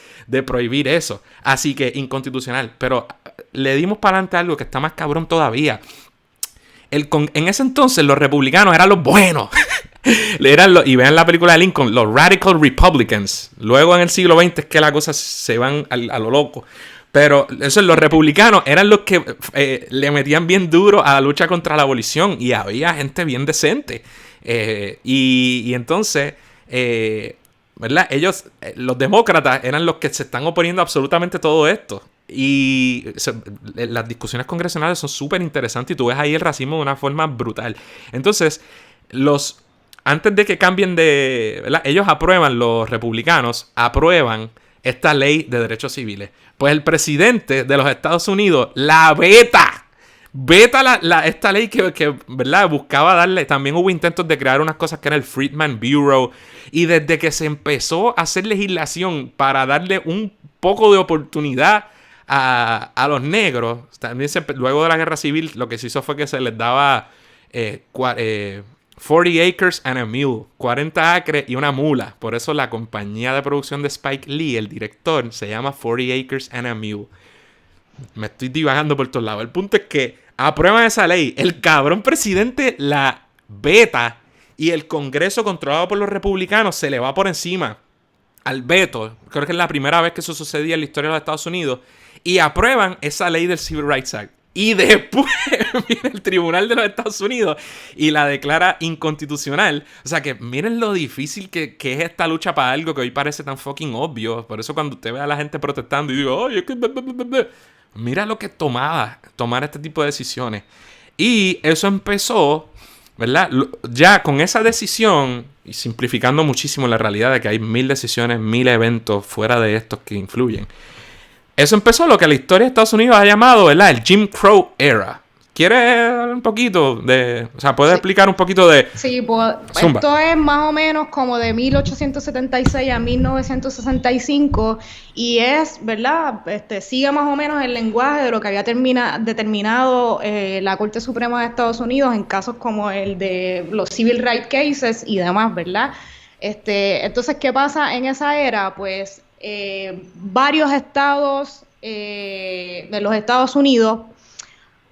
prohibir eso. Así que inconstitucional. Pero le dimos para adelante algo que está más cabrón todavía. En ese entonces los republicanos eran los buenos. Y vean la película de Lincoln, los Radical Republicans. Luego en el siglo XX es que las cosas se van a lo loco. Pero eso, los republicanos eran los que le metían bien duro a la lucha contra la abolición. Y había gente bien decente. Y entonces, ¿verdad? Ellos, los demócratas, eran los que se están oponiendo a absolutamente todo esto. Y las discusiones congresionales son súper interesantes. Y tú ves ahí el racismo de una forma brutal. Entonces, antes de que cambien ¿verdad? Ellos aprueban, los republicanos aprueban esta ley de derechos civiles. Pues el presidente de los Estados Unidos la veta esta ley que ¿verdad? Buscaba darle. También hubo intentos de crear unas cosas que era el Freedman Bureau. Y desde que se empezó a hacer legislación para darle un poco de oportunidad a los negros, también luego de la guerra civil, lo que se hizo fue que se les daba 40 acres and a mule, 40 acres y una mula. Por eso la compañía de producción de Spike Lee, el director, se llama 40 acres and a mule. Me estoy divagando por todos lados. El punto es que aprueban esa ley, el cabrón presidente la veta y el Congreso, controlado por los republicanos, se le va por encima al veto. Creo que es la primera vez que eso sucedía en la historia de los Estados Unidos. Y aprueban esa ley del Civil Rights Act. Y después viene el Tribunal de los Estados Unidos y la declara inconstitucional. O sea que miren lo difícil que es esta lucha para algo que hoy parece tan fucking obvio. Por eso cuando usted ve a la gente protestando y digo, oye, es que... Mira lo que tomar este tipo de decisiones. Y eso empezó, ¿verdad? Ya con esa decisión, y simplificando muchísimo la realidad de que hay 1000 decisiones, 1000 eventos fuera de estos que influyen. Eso empezó lo que la historia de Estados Unidos ha llamado, ¿verdad? El Jim Crow Era. ¿Quieres hablar un poquito de... O sea, ¿puedes explicar un poquito de... Sí, pues esto es más o menos como de 1876 a 1965 y es, ¿verdad? Sigue más o menos el lenguaje de lo que había determinado la Corte Suprema de Estados Unidos en casos como el de los Civil Rights Cases y demás, ¿verdad? Entonces, ¿qué pasa en esa era? Pues varios estados de los Estados Unidos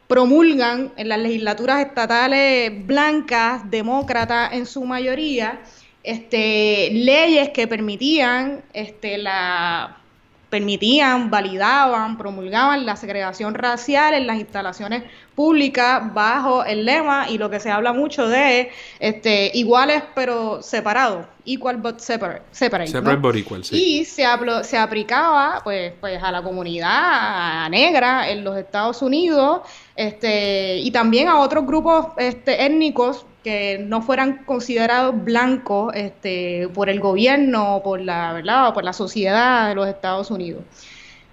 promulgan en las legislaturas estatales blancas, demócratas en su mayoría, leyes que validaban, promulgaban la segregación racial en las instalaciones públicas bajo el lema y lo que se habla mucho de iguales pero separados, equal but separate, Separate but equal, sí. Y se aplicaba pues a la comunidad negra en los Estados Unidos y también a otros grupos étnicos que no fueran considerados blancos por el gobierno o por la sociedad de los Estados Unidos.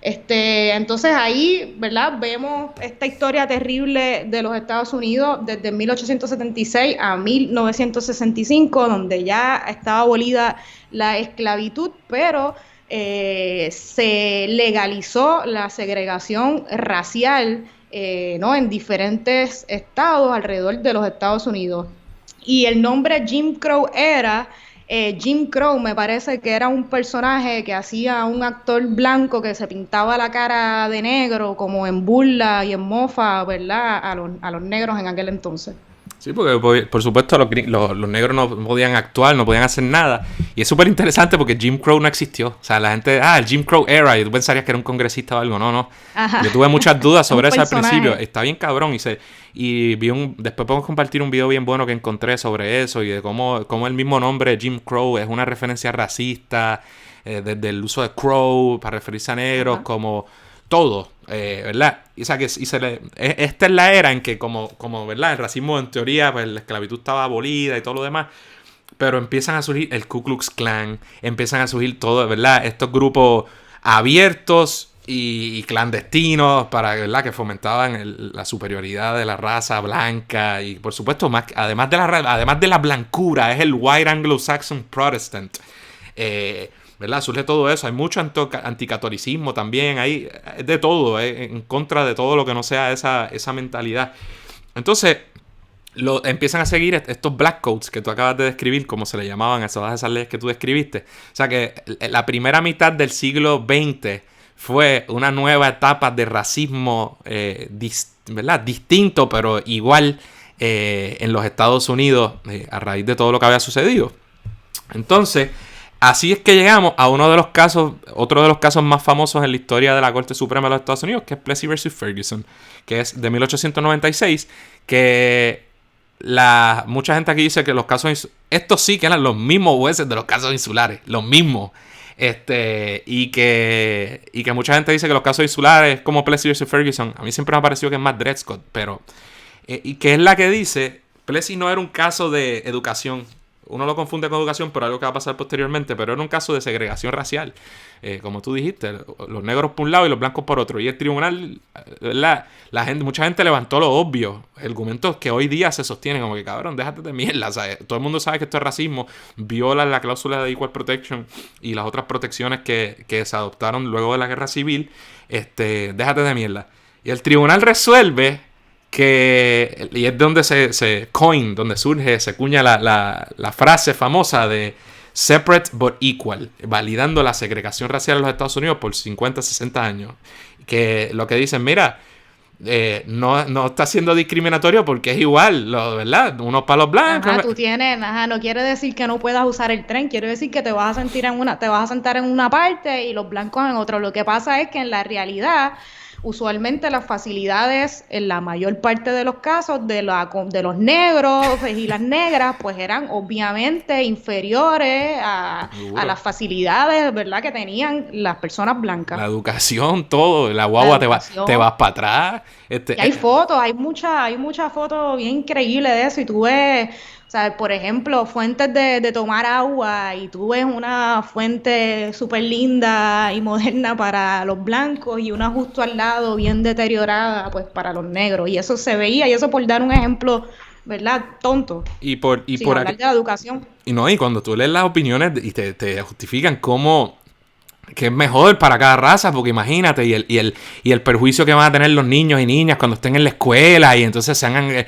Entonces ahí, ¿verdad? Vemos esta historia terrible de los Estados Unidos desde 1876 a 1965, donde ya estaba abolida la esclavitud, pero se legalizó la segregación racial, ¿no? En diferentes estados alrededor de los Estados Unidos. Y el nombre Jim Crow Era Jim Crow me parece que era un personaje que hacía un actor blanco que se pintaba la cara de negro como en burla y en mofa, ¿verdad? A los negros en aquel entonces. Sí, porque por supuesto los negros no podían actuar, no podían hacer nada. Y es súper interesante porque Jim Crow no existió. O sea, la gente, el Jim Crow era, y tú pensarías que era un congresista o algo. No. Ajá. Yo tuve muchas dudas sobre eso al principio. Está bien cabrón. Después podemos compartir un video bien bueno que encontré sobre eso y de cómo el mismo nombre Jim Crow es una referencia racista, desde el uso de crow para referirse a negros, ajá, como todo, ¿verdad? O sea, esta es la era en que como ¿verdad? El racismo en teoría, pues la esclavitud estaba abolida y todo lo demás, pero empiezan a surgir el Ku Klux Klan, empiezan a surgir todo, ¿verdad? Estos grupos abiertos y clandestinos para, ¿verdad? Que fomentaban la superioridad de la raza blanca y por supuesto además de la blancura, es el White Anglo-Saxon Protestant, ¿verdad? Surge todo eso. Hay mucho anticatolicismo también. Hay de todo, en contra de todo lo que no sea esa mentalidad. Entonces, empiezan a seguir estos black coats que tú acabas de describir, como se le llamaban a todas esas leyes que tú describiste. O sea que la primera mitad del siglo XX fue una nueva etapa de racismo, ¿verdad? Distinto, pero igual en los Estados Unidos a raíz de todo lo que había sucedido. Entonces, así es que llegamos a otro de los casos más famosos en la historia de la Corte Suprema de los Estados Unidos, que es Plessy vs. Ferguson, que es de 1896, que mucha gente aquí dice que los casos, estos sí que eran los mismos jueces de los casos insulares, los mismos, y que mucha gente dice que los casos insulares como Plessy vs. Ferguson, a mí siempre me ha parecido que es más Dred Scott, pero, y que es la que dice, Plessy no era un caso de educación. Uno lo confunde con educación por algo que va a pasar posteriormente, pero era un caso de segregación racial. Como tú dijiste, los negros por un lado y los blancos por otro. Y el tribunal, ¿verdad? Mucha gente levantó lo obvio. Argumentos que hoy día se sostienen como que, cabrón, déjate de mierda. ¿Sabes? Todo el mundo sabe que esto es racismo. Viola la cláusula de Equal Protection y las otras protecciones que se adoptaron luego de la guerra civil. Déjate de mierda. Y el tribunal resuelve y es donde donde se cuña la frase famosa de separate but equal, validando la segregación racial en los Estados Unidos por 50, 60 años. Que lo que dicen, mira, no está siendo discriminatorio porque es igual, ¿verdad? Unos para los blancos. No quiere decir que no puedas usar el tren, quiere decir que te vas a sentar en una parte y los blancos en otro. Lo que pasa es que en la realidad, usualmente las facilidades, en la mayor parte de los casos, de los negros y las negras, pues eran obviamente inferiores a las facilidades, ¿verdad?, que tenían las personas blancas. La educación, todo, la guagua te vas para atrás. Y hay fotos, hay muchas fotos bien increíbles de eso, y tú ves, o sea, por ejemplo, fuentes de tomar agua, y tú ves una fuente súper linda y moderna para los blancos y una justo al lado bien deteriorada pues para los negros, y eso se veía, y eso por dar un ejemplo, ¿verdad?, tonto. Sin hablar de la educación. Y cuando tú lees las opiniones y te justifican cómo que es mejor para cada raza, porque imagínate, y el perjuicio que van a tener los niños y niñas cuando estén en la escuela y entonces se hagan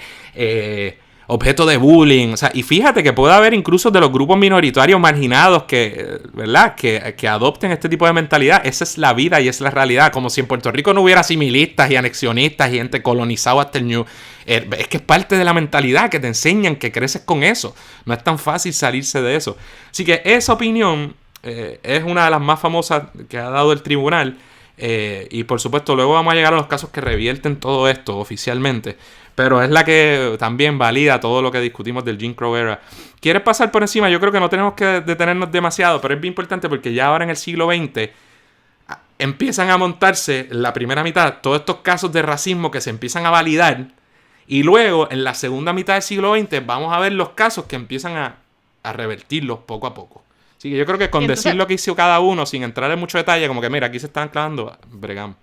objeto de bullying. O sea, y fíjate que puede haber incluso de los grupos minoritarios marginados que, ¿verdad?, que adopten este tipo de mentalidad. Esa es la vida y es la realidad. Como si en Puerto Rico no hubiera asimilistas y anexionistas y gente colonizada hasta el New. Es que es parte de la mentalidad que te enseñan, que creces con eso. No es tan fácil salirse de eso. Así que esa opinión es una de las más famosas que ha dado el tribunal, y por supuesto luego vamos a llegar a los casos que revierten todo esto oficialmente, pero es la que también valida todo lo que discutimos del Jim Crow era. ¿Quieres pasar por encima? Yo creo que no tenemos que detenernos demasiado, pero es bien importante porque ya ahora en el siglo XX empiezan a montarse en la primera mitad todos estos casos de racismo que se empiezan a validar, y luego en la segunda mitad del siglo XX vamos a ver los casos que empiezan a revertirlos poco a poco. Así que yo creo que con decir lo que hizo cada uno, sin entrar en mucho detalle, como que mira, aquí se están clavando, bregamos.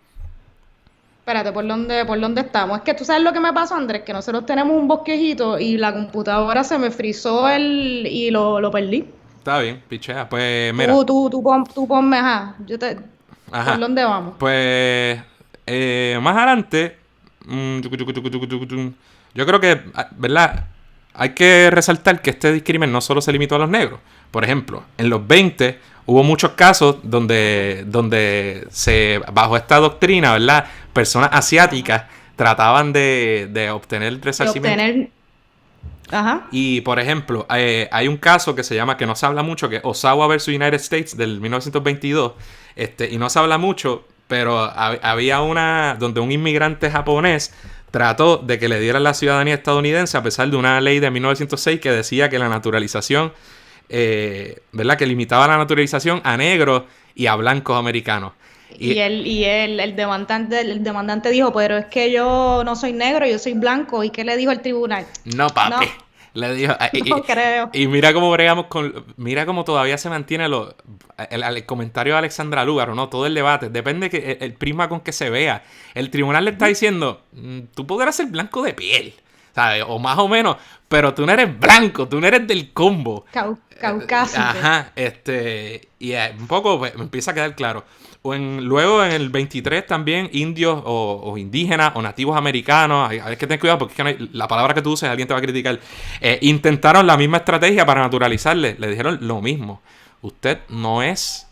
Espérate, ¿por dónde estamos? Es que tú sabes lo que me pasó, Andrés, que nosotros tenemos un bosquejito y la computadora se me frizó y lo perdí. Está bien, pichea, pues mira. Tú ponme, ajá. ¿Por dónde vamos? Pues más adelante, yo creo que, ¿verdad?, hay que resaltar que este discrimen no solo se limitó a los negros, Por ejemplo, en los 20 hubo muchos casos donde bajo esta doctrina, ¿verdad? Personas asiáticas trataban de obtener resarcimiento. Ajá. Y, por ejemplo, hay un caso que se llama, que no se habla mucho, que es Osawa vs. United States del 1922. Y no se habla mucho, pero había una donde un inmigrante japonés trató de que le dieran la ciudadanía estadounidense a pesar de una ley de 1906 que decía que la naturalización, ¿verdad? Que limitaba la naturalización a negros y a blancos americanos. El demandante dijo, pero es que yo no soy negro, yo soy blanco. ¿Y qué le dijo el tribunal? No, papi. No. Le dijo, no creo. Y mira cómo bregamos mira cómo todavía se mantiene el comentario de Alexandra Lúgaro, ¿no? Todo el debate. Depende que el prisma con que se vea. El tribunal le está diciendo, tú podrás ser blanco de piel, ¿sabes? O más o menos, pero tú no eres blanco, tú no eres del combo. Caucásico. Ajá, y un poco pues, me empieza a quedar claro. Luego en el 23 también indios o indígenas o nativos americanos, hay que tener cuidado porque es que la palabra que tú uses alguien te va a criticar, intentaron la misma estrategia para naturalizarle, le dijeron lo mismo, usted no es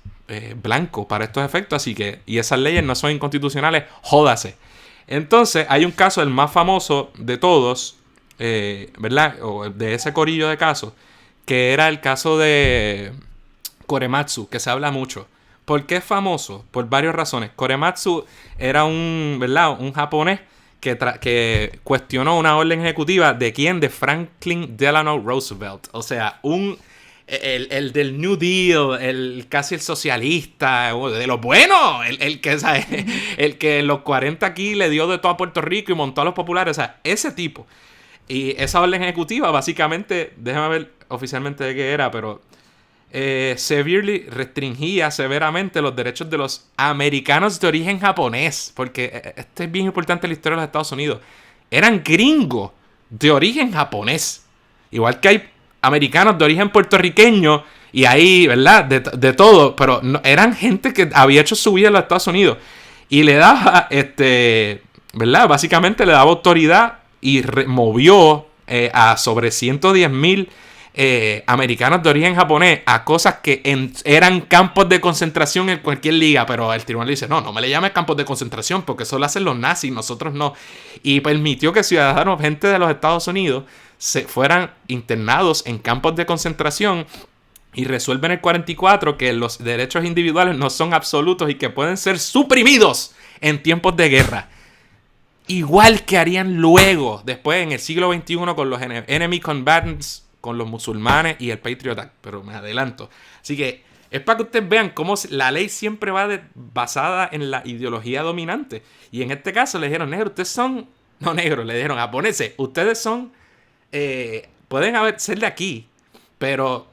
blanco para estos efectos, así que, y esas leyes no son inconstitucionales, jódase. Entonces hay un caso, el más famoso de todos, ¿verdad? O de ese corillo de casos, que era el caso de Korematsu, que se habla mucho. ¿Por qué es famoso? Por varias razones. Korematsu era un japonés que cuestionó una orden ejecutiva ¿de quién? De Franklin Delano Roosevelt. O sea, el del New Deal, casi el socialista, de los buenos, el que en los 40 aquí le dio de todo a Puerto Rico y montó a los populares. O sea, ese tipo. Y esa orden ejecutiva básicamente, déjame ver oficialmente de qué era, pero severely restringía severamente los derechos de los americanos de origen japonés, porque esto es bien importante en la historia de los Estados Unidos. Eran gringos de origen japonés, igual que hay americanos de origen puertorriqueño y ahí, ¿verdad? De todo, pero no, eran gente que había hecho su vida en los Estados Unidos y le daba, ¿verdad? Básicamente le daba autoridad y removió a sobre 110,000 americanos de origen japonés a cosas que eran campos de concentración en cualquier liga, pero el tribunal dice, no me le llames campos de concentración porque eso lo hacen los nazis, nosotros no. Y permitió que ciudadanos, gente de los Estados Unidos, se fueran internados en campos de concentración y resuelven el 44 que los derechos individuales no son absolutos y que pueden ser suprimidos en tiempos de guerra. Igual que harían luego, después en el siglo XXI con los enemy combatants, con los musulmanes y el Patriot Act, pero me adelanto. Así que es para que ustedes vean cómo la ley siempre va basada en la ideología dominante. Y en este caso le dijeron, negros, ustedes son... No, negros, le dijeron, japoneses, ustedes son... pueden ser de aquí, pero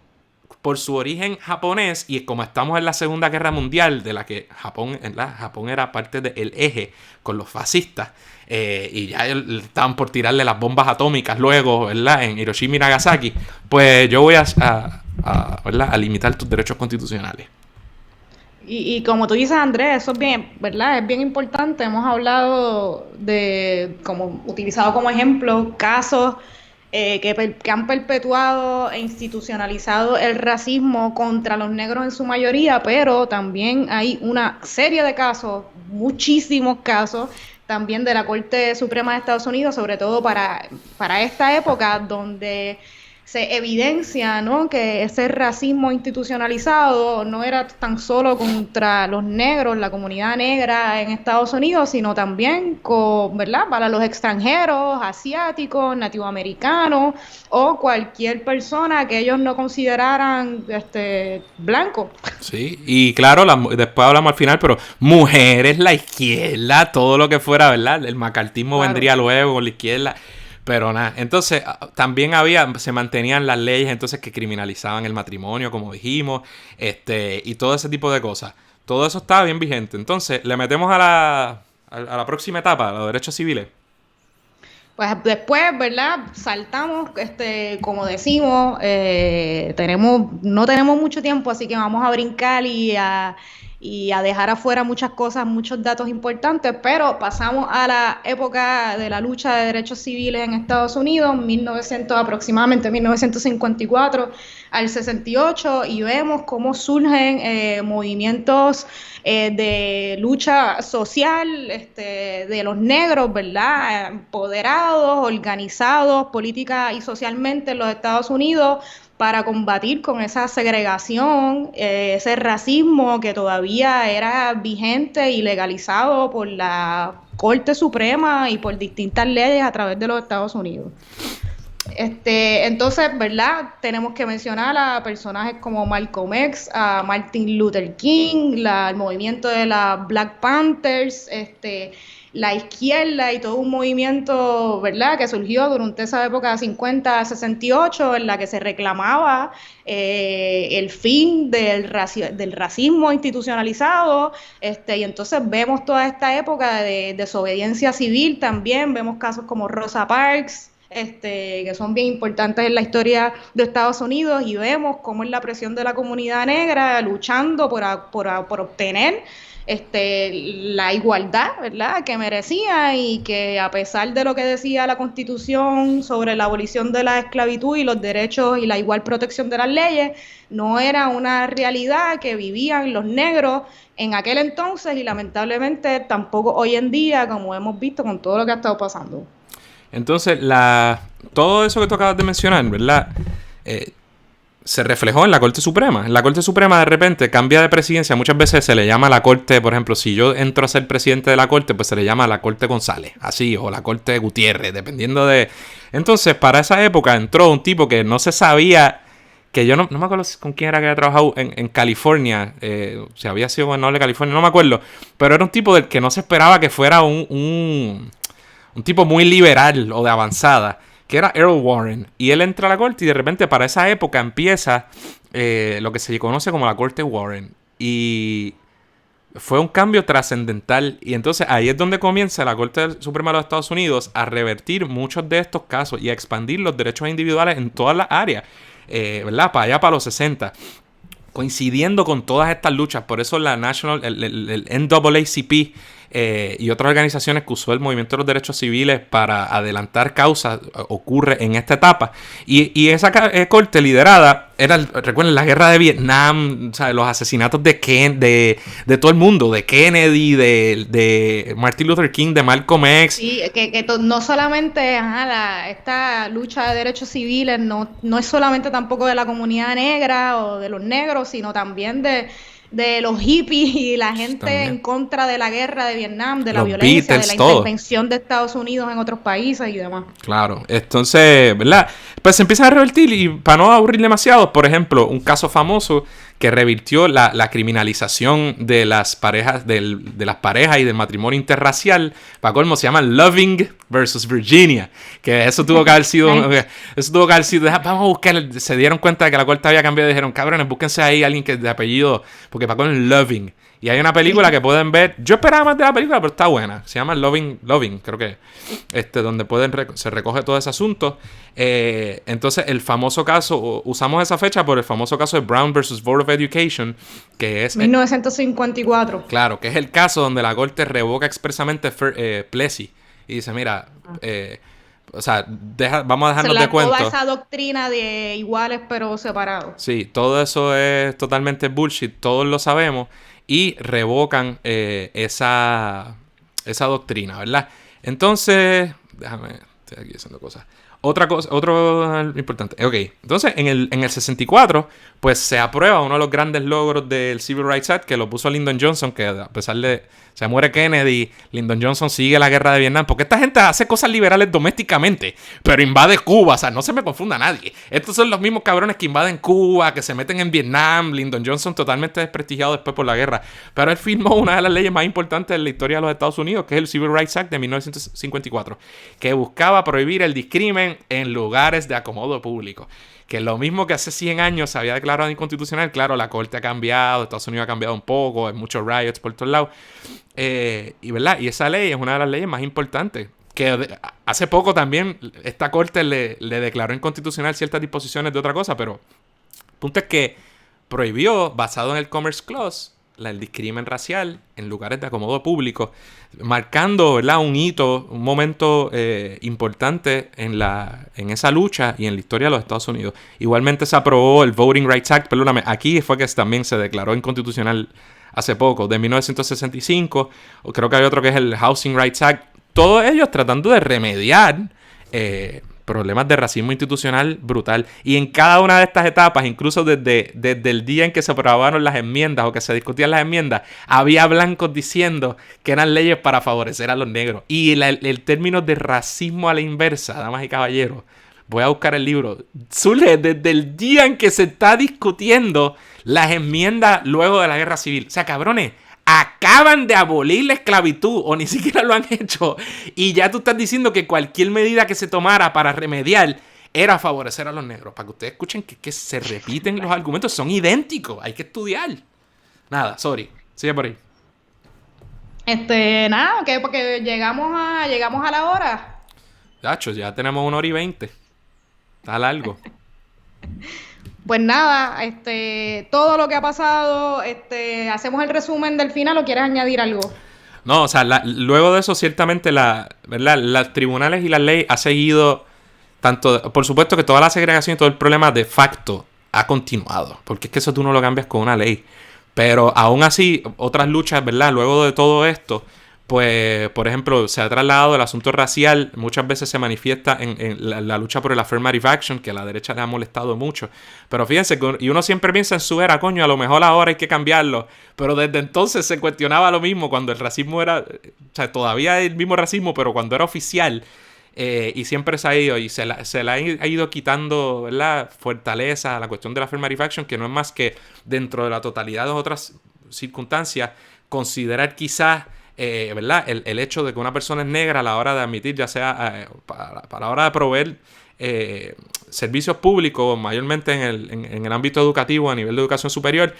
por su origen japonés, y como estamos en la Segunda Guerra Mundial, de la que Japón era parte del eje con los fascistas, y ya estaban por tirarle las bombas atómicas luego, ¿verdad? En Hiroshima y Nagasaki, pues yo voy a limitar tus derechos constitucionales. Y como tú dices, Andrés, eso es bien, ¿verdad? Es bien importante. Hemos hablado utilizado como ejemplo casos que han perpetuado e institucionalizado el racismo contra los negros en su mayoría, pero también hay una serie de casos, muchísimos casos, también de la Corte Suprema de Estados Unidos, sobre todo para esta época donde se evidencia, ¿no?, que ese racismo institucionalizado no era tan solo contra los negros, la comunidad negra en Estados Unidos, sino también ¿verdad?, para los extranjeros, asiáticos, nativoamericanos o cualquier persona que ellos no consideraran blanco. Sí, y claro, después hablamos al final, pero mujeres, la izquierda, todo lo que fuera, ¿verdad? El macartismo vendría luego con la izquierda. Pero nada, entonces también se mantenían las leyes entonces que criminalizaban el matrimonio, como dijimos, y todo ese tipo de cosas. Todo eso estaba bien vigente. Entonces, le metemos a la próxima etapa, a los derechos civiles. Pues después, ¿verdad? Saltamos, como decimos, no tenemos mucho tiempo, así que vamos a brincar y y a dejar afuera muchas cosas, muchos datos importantes, pero pasamos a la época de la lucha de derechos civiles en Estados Unidos, aproximadamente 1954 al 68, y vemos cómo surgen movimientos de lucha social de los negros, ¿verdad? Empoderados, organizados política y socialmente en los Estados Unidos, para combatir con esa segregación, ese racismo que todavía era vigente y legalizado por la Corte Suprema y por distintas leyes a través de los Estados Unidos. Entonces, ¿verdad? Tenemos que mencionar a personajes como Malcolm X, a Martin Luther King, el movimiento de las Black Panthers, la izquierda y todo un movimiento, ¿verdad?, que surgió durante esa época 50-68, en la que se reclamaba el fin del racismo institucionalizado, y entonces vemos toda esta época de desobediencia civil también, vemos casos como Rosa Parks, que son bien importantes en la historia de Estados Unidos, y vemos cómo es la presión de la comunidad negra luchando por obtener la igualdad, ¿verdad?, que merecía, y que a pesar de lo que decía la Constitución sobre la abolición de la esclavitud y los derechos y la igual protección de las leyes, no era una realidad que vivían los negros en aquel entonces, y lamentablemente tampoco hoy en día, como hemos visto con todo lo que ha estado pasando. Entonces, todo eso que tú acabas de mencionar, ¿verdad? Se reflejó en la Corte Suprema. En la Corte Suprema, de repente, cambia de presidencia. Muchas veces se le llama a la Corte, por ejemplo, si yo entro a ser presidente de la Corte, pues se le llama a la Corte González, así, o la Corte Gutiérrez, dependiendo de... Entonces, para esa época entró un tipo que no se sabía, que yo no me acuerdo con quién era que había trabajado en California, si había sido gobernador de California, no me acuerdo, pero era un tipo del que no se esperaba que fuera un tipo muy liberal o de avanzada, que era Earl Warren. Y él entra a la corte y de repente para esa época empieza lo que se conoce como la Corte Warren. Y fue un cambio trascendental. Y entonces ahí es donde comienza la Corte Suprema de los Estados Unidos a revertir muchos de estos casos y a expandir los derechos individuales en todas las áreas, ¿verdad? Para allá, para los 60. Coincidiendo con todas estas luchas. Por eso la el NAACP y otras organizaciones que usó el movimiento de los derechos civiles para adelantar causas ocurre en esta etapa. Y esa corte liderada era, recuerden, la guerra de Vietnam, ¿sabes? Los asesinatos de todo el mundo, de Kennedy, de Martin Luther King, de Malcolm X. Sí, que no solamente esta lucha de derechos civiles no es solamente tampoco de la comunidad negra o de los negros, sino también de los hippies y la gente también en contra de la guerra de Vietnam, de la los violencia, Beatles, de la intervención de Estados Unidos en otros países y demás. Claro, entonces, ¿verdad? Pues se empiezan a revertir, y para no aburrir demasiado, por ejemplo, un caso famoso que revirtió la criminalización de las parejas, de las parejas y del matrimonio interracial, para colmo, se llama Loving versus Virginia, que eso tuvo que haber sido, vamos a buscar, se dieron cuenta de que la corte había cambiado y dijeron, cabrones, búsquense ahí a alguien que de apellido, porque para colmo es Loving. Y hay una película que pueden ver. Yo esperaba más de la película, pero está buena. Se llama Loving, creo que. Donde se recoge todo ese asunto. Entonces, el famoso caso, usamos esa fecha por el famoso caso de Brown versus Board of Education, que es 1954. Claro, que es el caso donde la corte revoca expresamente Plessy. Y dice, mira, o sea, vamos a dejarnos de cuento. Toda esa doctrina de iguales pero separados. Sí, todo eso es totalmente bullshit, todos lo sabemos. Y revocan esa doctrina, ¿verdad? Entonces, estoy aquí haciendo cosas. Otro importante. Ok, entonces en el 64, pues se aprueba uno de los grandes logros del Civil Rights Act, que lo puso Lyndon Johnson, que a pesar de se muere Kennedy, Lyndon Johnson sigue la guerra de Vietnam, porque esta gente hace cosas liberales domésticamente, pero invade Cuba, o sea, no se me confunda nadie. Estos son los mismos cabrones que invaden Cuba, que se meten en Vietnam. Lyndon Johnson totalmente desprestigiado después por la guerra, pero él firmó una de las leyes más importantes de la historia de los Estados Unidos, que es el Civil Rights Act de 1954, que buscaba prohibir el discrimen en lugares de acomodo público. Que lo mismo que hace 100 años se había declarado inconstitucional. Claro, la corte ha cambiado, Estados Unidos ha cambiado un poco, hay muchos riots por todos lados. Y ¿verdad? Y esa ley es una de las leyes más importantes. Que hace poco también esta corte le declaró inconstitucional ciertas disposiciones de otra cosa, pero el punto es que prohibió, basado en el Commerce Clause, el discrimen racial en lugares de acomodo público, marcando, ¿verdad?, un hito, un momento importante en esa lucha y en la historia de los Estados Unidos. Igualmente se aprobó el Voting Rights Act, perdóname, aquí fue que también se declaró inconstitucional hace poco, de 1965, o creo que hay otro que es el Housing Rights Act, todos ellos tratando de remediar problemas de racismo institucional brutal. Y en cada una de estas etapas, incluso desde el día en que se aprobaron las enmiendas o que se discutían las enmiendas, había blancos diciendo que eran leyes para favorecer a los negros. Y el término de racismo a la inversa, damas y caballeros, voy a buscar el libro, surge desde el día en que se está discutiendo las enmiendas luego de la guerra civil. O sea, cabrones, acaban de abolir la esclavitud o ni siquiera lo han hecho y ya tú estás diciendo que cualquier medida que se tomara para remediar era favorecer a los negros. Para que ustedes escuchen que se repiten los argumentos, son idénticos, hay que estudiar. Nada, sorry, sigue por ahí. Nada, que porque llegamos a la hora. Tacho, ya tenemos 1:20. Está largo. Pues nada, todo lo que ha pasado, hacemos el resumen del final, ¿o quieres añadir algo? No, o sea, luego de eso, ciertamente, ¿verdad? Los tribunales y la ley ha seguido tanto, por supuesto que toda la segregación y todo el problema de facto ha continuado, porque es que eso tú no lo cambias con una ley. Pero aún así, otras luchas, ¿verdad? Luego de todo esto, pues, por ejemplo, se ha trasladado el asunto racial, muchas veces se manifiesta en la lucha por el affirmative action, que a la derecha le ha molestado mucho. Pero fíjense, y uno siempre piensa en su era, coño, a lo mejor ahora hay que cambiarlo. Pero desde entonces se cuestionaba lo mismo, cuando el racismo era, o sea, todavía el mismo racismo, pero cuando era oficial, y siempre se ha ido, y se le ha ido quitando, ¿verdad?, fortaleza a la cuestión del affirmative action, que no es más que dentro de la totalidad de otras circunstancias, considerar quizás, ¿verdad?, el hecho de que una persona es negra a la hora de admitir, ya sea para la hora de proveer servicios públicos, mayormente en el ámbito educativo, a nivel de educación superior,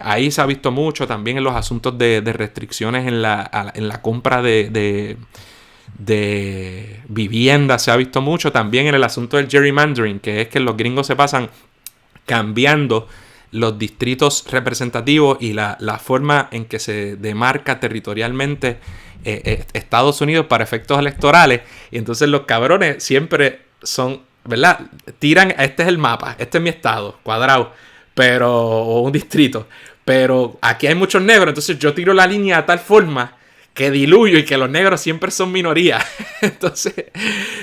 ahí se ha visto mucho, también en los asuntos de restricciones en la compra de vivienda se ha visto mucho, también en el asunto del gerrymandering, que es que los gringos se pasan cambiando los distritos representativos y la forma en que se demarca territorialmente Estados Unidos para efectos electorales. Y entonces los cabrones siempre son, ¿verdad?, tiran, este es el mapa, este es mi estado, cuadrado, o un distrito, pero aquí hay muchos negros, entonces yo tiro la línea de tal forma que diluyo y que los negros siempre son minoría. Entonces,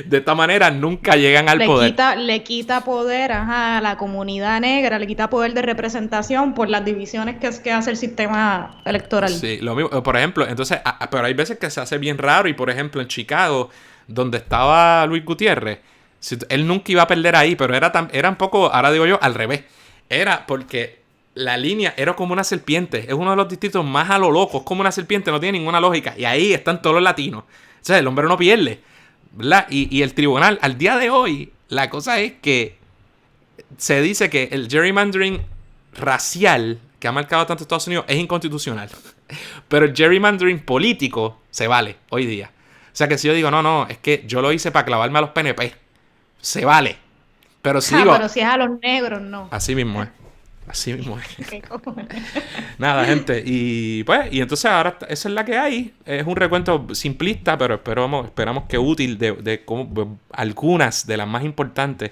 de esta manera nunca llegan al poder. Le quita poder a la comunidad negra, le quita poder de representación por las divisiones que hace el sistema electoral. Sí, lo mismo. Por ejemplo, entonces, pero hay veces que se hace bien raro, y por ejemplo en Chicago, donde estaba Luis Gutiérrez, él nunca iba a perder ahí, pero era un poco, ahora digo yo, al revés. Era porque la línea era como una serpiente. Es uno de los distritos más a lo loco. Es como una serpiente, no tiene ninguna lógica. Y ahí están todos los latinos. O sea, el hombre no pierde, ¿verdad? Y el tribunal, al día de hoy, la cosa es que se dice que el gerrymandering racial que ha marcado tanto Estados Unidos es inconstitucional. Pero el gerrymandering político se vale hoy día. O sea que si yo digo, no, es que yo lo hice para clavarme a los PNP, se vale. Pero si digo, pero si es a los negros, no. Así mismo es. Así mismo es. Nada, gente. Y entonces ahora esa es la que hay. Es un recuento simplista, pero esperamos que útil de cómo algunas de las más importantes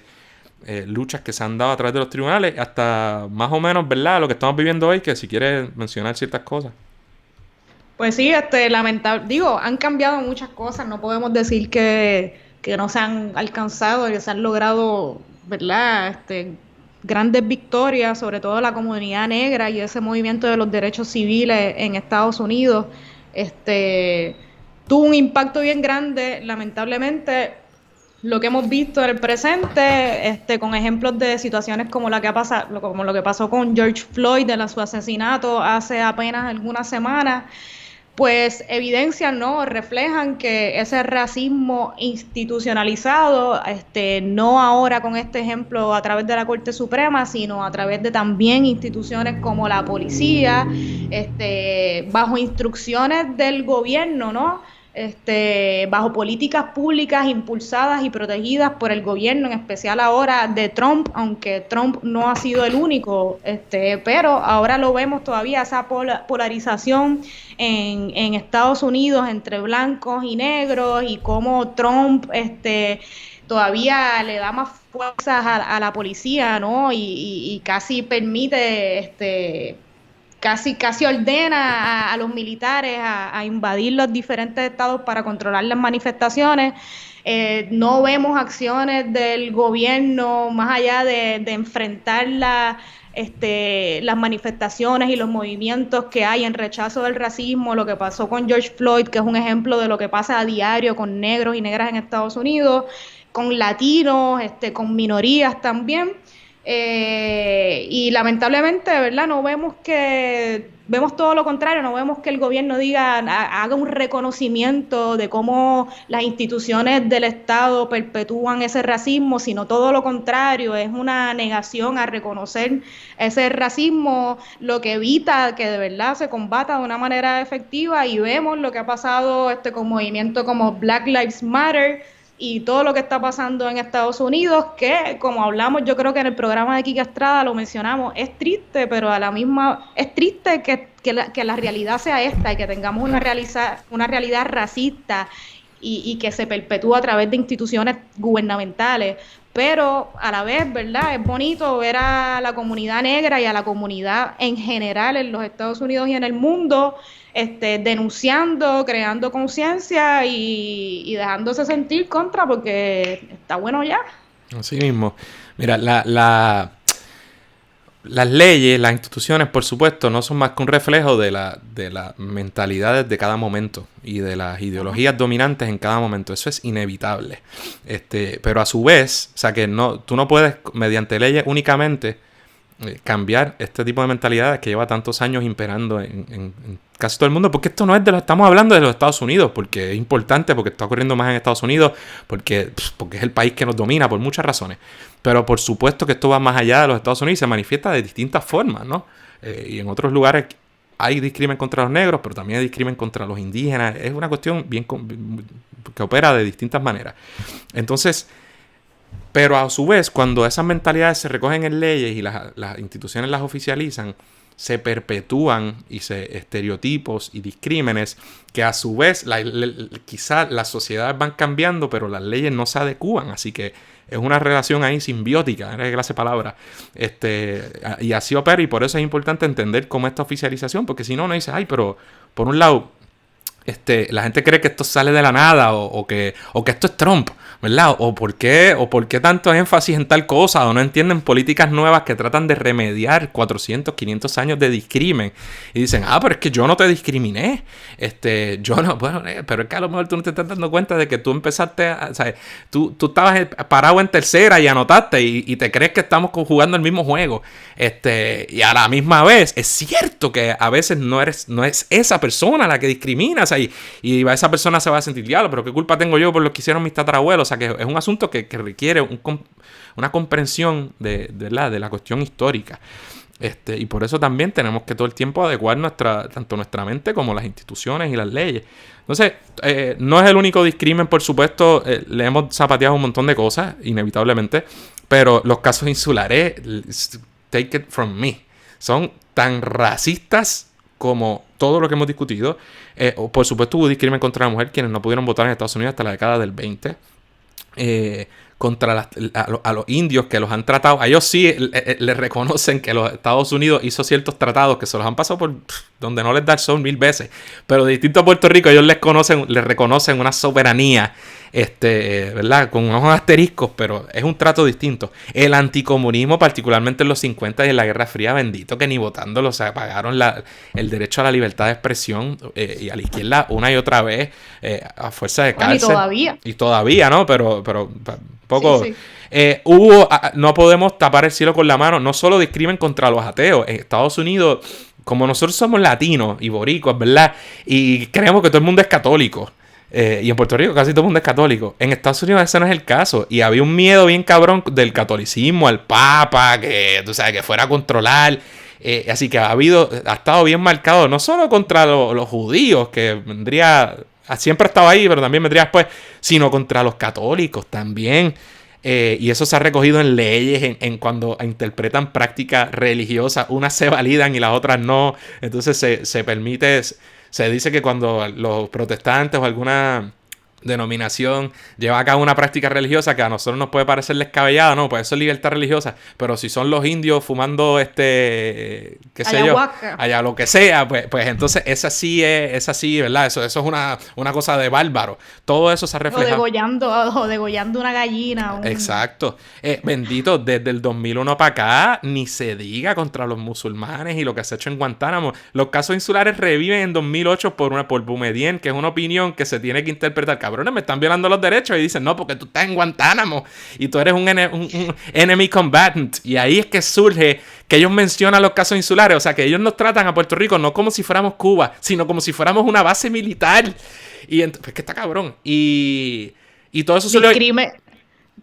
luchas que se han dado a través de los tribunales, hasta más o menos, ¿verdad?, lo que estamos viviendo hoy, que si quieres mencionar ciertas cosas. Pues sí, lamentable. Digo, han cambiado muchas cosas. No podemos decir que no se han alcanzado, que se han logrado, ¿verdad?, grandes victorias, sobre todo la comunidad negra y ese movimiento de los derechos civiles en Estados Unidos, tuvo un impacto bien grande. Lamentablemente, lo que hemos visto en el presente, con ejemplos de situaciones como lo que pasó con George Floyd, su asesinato hace apenas algunas semanas, pues evidencian, ¿no?, reflejan que ese racismo institucionalizado, no ahora con este ejemplo a través de la Corte Suprema, sino a través de también instituciones como la policía, bajo instrucciones del gobierno, ¿no?, bajo políticas públicas impulsadas y protegidas por el gobierno, en especial ahora de Trump, aunque Trump no ha sido el único, pero ahora lo vemos todavía, esa polarización en Estados Unidos entre blancos y negros, y cómo Trump todavía le da más fuerzas a la policía, ¿no? Y casi permite casi ordena a los militares a invadir los diferentes estados para controlar las manifestaciones. No vemos acciones del gobierno más allá de enfrentar las manifestaciones y los movimientos que hay en rechazo del racismo, lo que pasó con George Floyd, que es un ejemplo de lo que pasa a diario con negros y negras en Estados Unidos, con latinos, con minorías también. Y lamentablemente, ¿verdad? Vemos todo lo contrario, no vemos que el gobierno haga un reconocimiento de cómo las instituciones del Estado perpetúan ese racismo, sino todo lo contrario, es una negación a reconocer ese racismo, lo que evita que de verdad se combata de una manera efectiva. Y vemos lo que ha pasado con movimientos como Black Lives Matter y todo lo que está pasando en Estados Unidos, que como hablamos, yo creo que en el programa de Kike Estrada lo mencionamos, es triste, pero es triste que la realidad sea esta, y que tengamos una realidad racista y que se perpetúa a través de instituciones gubernamentales. Pero a la vez, ¿verdad? Es bonito ver a la comunidad negra y a la comunidad en general en los Estados Unidos y en el mundo denunciando, creando conciencia y dejándose sentir contra, porque está bueno ya. Así mismo. Mira, las leyes, las instituciones, por supuesto, no son más que un reflejo de las mentalidades de cada momento y de las ideologías dominantes en cada momento. Eso es inevitable. Pero a su vez, o sea que tú no puedes, mediante leyes únicamente, cambiar este tipo de mentalidades que lleva tantos años imperando en casi todo el mundo, porque esto no es estamos hablando de los Estados Unidos, porque es importante, porque está ocurriendo más en Estados Unidos, porque es el país que nos domina por muchas razones. Pero por supuesto que esto va más allá de los Estados Unidos y se manifiesta de distintas formas, ¿no? Y en otros lugares hay discrimen contra los negros, pero también hay discrimen contra los indígenas. Es una cuestión que opera de distintas maneras. Entonces, pero a su vez, cuando esas mentalidades se recogen en leyes y las instituciones las oficializan, se perpetúan estereotipos y discrímenes que a su vez quizá las sociedades van cambiando, pero las leyes no se adecúan. Así que es una relación ahí simbiótica, era clase de palabra. Y así opera, y por eso es importante entender cómo esta oficialización, porque si no, uno dice, ay, pero por un lado, la gente cree que esto sale de la nada o que esto es Trump, ¿verdad? O por qué tanto énfasis en tal cosa, o no entienden políticas nuevas que tratan de remediar 400, 500 años de discrimen y dicen, pero es que yo no te discriminé, yo no, bueno, pero es que a lo mejor tú no te estás dando cuenta de que tú empezaste, tú estabas parado en tercera y anotaste y te crees que estamos jugando el mismo juego, y a la misma vez es cierto que a veces no es esa persona la que discrimina, y esa persona se va a sentir, diablo, pero qué culpa tengo yo por lo que hicieron mis tatarabuelos. O sea, que es un asunto que requiere una comprensión de la cuestión histórica. Y por eso también tenemos que todo el tiempo adecuar tanto nuestra mente como las instituciones y las leyes. Entonces, no es el único discrimen, por supuesto, le hemos zapateado un montón de cosas, inevitablemente, pero los casos insulares, take it from me, son tan racistas como todo lo que hemos discutido. Por supuesto, hubo discrimen contra la mujer, quienes no pudieron votar en Estados Unidos hasta la década del 20. Contra a los indios, que los han tratado, a ellos sí les reconocen que los Estados Unidos hizo ciertos tratados que se los han pasado por donde no les da el sol 1000 veces, pero distinto a Puerto Rico, ellos les reconocen una soberanía, ¿verdad? Con unos asteriscos, pero es un trato distinto. El anticomunismo, particularmente en los 50 y en la Guerra Fría, bendito que ni votándolo, o sea, pagaron el derecho a la libertad de expresión, y a la izquierda una y otra vez, a fuerza de cárcel. Y todavía, ¿no? Pero poco. Sí. No podemos tapar el cielo con la mano. No solo discrimen contra los ateos. En Estados Unidos, como nosotros somos latinos y boricuas, ¿verdad? Y creemos que todo el mundo es católico. Y en Puerto Rico casi todo el mundo es católico. En Estados Unidos ese no es el caso. Y había un miedo bien cabrón del catolicismo, al papa, que tú sabes, que fuera a controlar. Así que ha estado bien marcado, no solo contra los judíos, que vendría siempre ha estado ahí, pero también vendría después, sino contra los católicos también. Y eso se ha recogido en leyes, en cuando interpretan prácticas religiosas, unas se validan y las otras no. Entonces se permite, se dice que cuando los protestantes o alguna denominación lleva a cabo una práctica religiosa que a nosotros nos puede parecer descabellada, no, pues eso es libertad religiosa, pero si son los indios fumando qué sé ayahuasca, yo, allá lo que sea, pues entonces esa sí, ¿verdad? Eso es una cosa de bárbaro. Todo eso se refleja. O degollando una gallina. Exacto. Bendito, desde el 2001 para acá, ni se diga contra los musulmanes y lo que se ha hecho en Guantánamo. Los casos insulares reviven en 2008 por Boumediene, que es una opinión que se tiene que interpretar. Cabrones, me están violando los derechos y dicen, no, porque tú estás en Guantánamo y tú eres un enemy combatant. Y ahí es que surge que ellos mencionan los casos insulares. O sea, que ellos nos tratan a Puerto Rico no como si fuéramos Cuba, sino como si fuéramos una base militar. Y pues que está cabrón. Y todo eso discrimen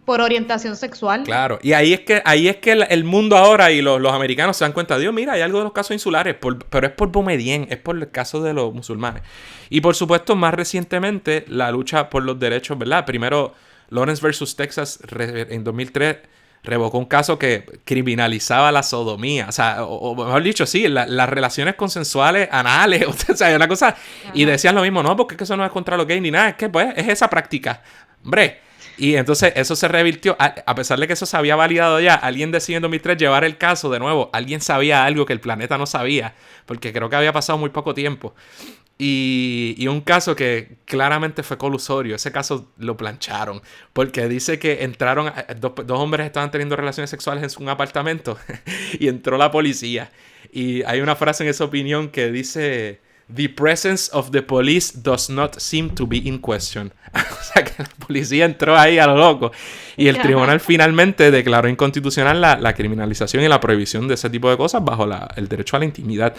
por orientación sexual. Claro, y ahí es que el mundo ahora y los americanos se dan cuenta, Dios, mira, hay algo de los casos insulares, pero es por Boumediene, es por el caso de los musulmanes. Y por supuesto, más recientemente, la lucha por los derechos, ¿verdad? Primero, Lawrence versus Texas en 2003 revocó un caso que criminalizaba la sodomía, o sea, o mejor dicho, sí, las relaciones consensuales anales, o sea, una cosa, y decían lo mismo, no, porque es que eso no es contra los gays ni nada, es que pues es esa práctica, hombre. Y entonces eso se revirtió, a pesar de que eso se había validado ya, alguien decidió en 2003 llevar el caso de nuevo, alguien sabía algo que el planeta no sabía, porque creo que había pasado muy poco tiempo. Y un caso que claramente fue colusorio, ese caso lo plancharon, porque dice que entraron, dos hombres estaban teniendo relaciones sexuales en un apartamento y entró la policía. Y hay una frase en esa opinión que dice... The presence of the police does not seem to be in question. O sea que la policía entró ahí a lo loco. Y el tribunal finalmente declaró inconstitucional la criminalización y la prohibición de ese tipo de cosas bajo el derecho a la intimidad.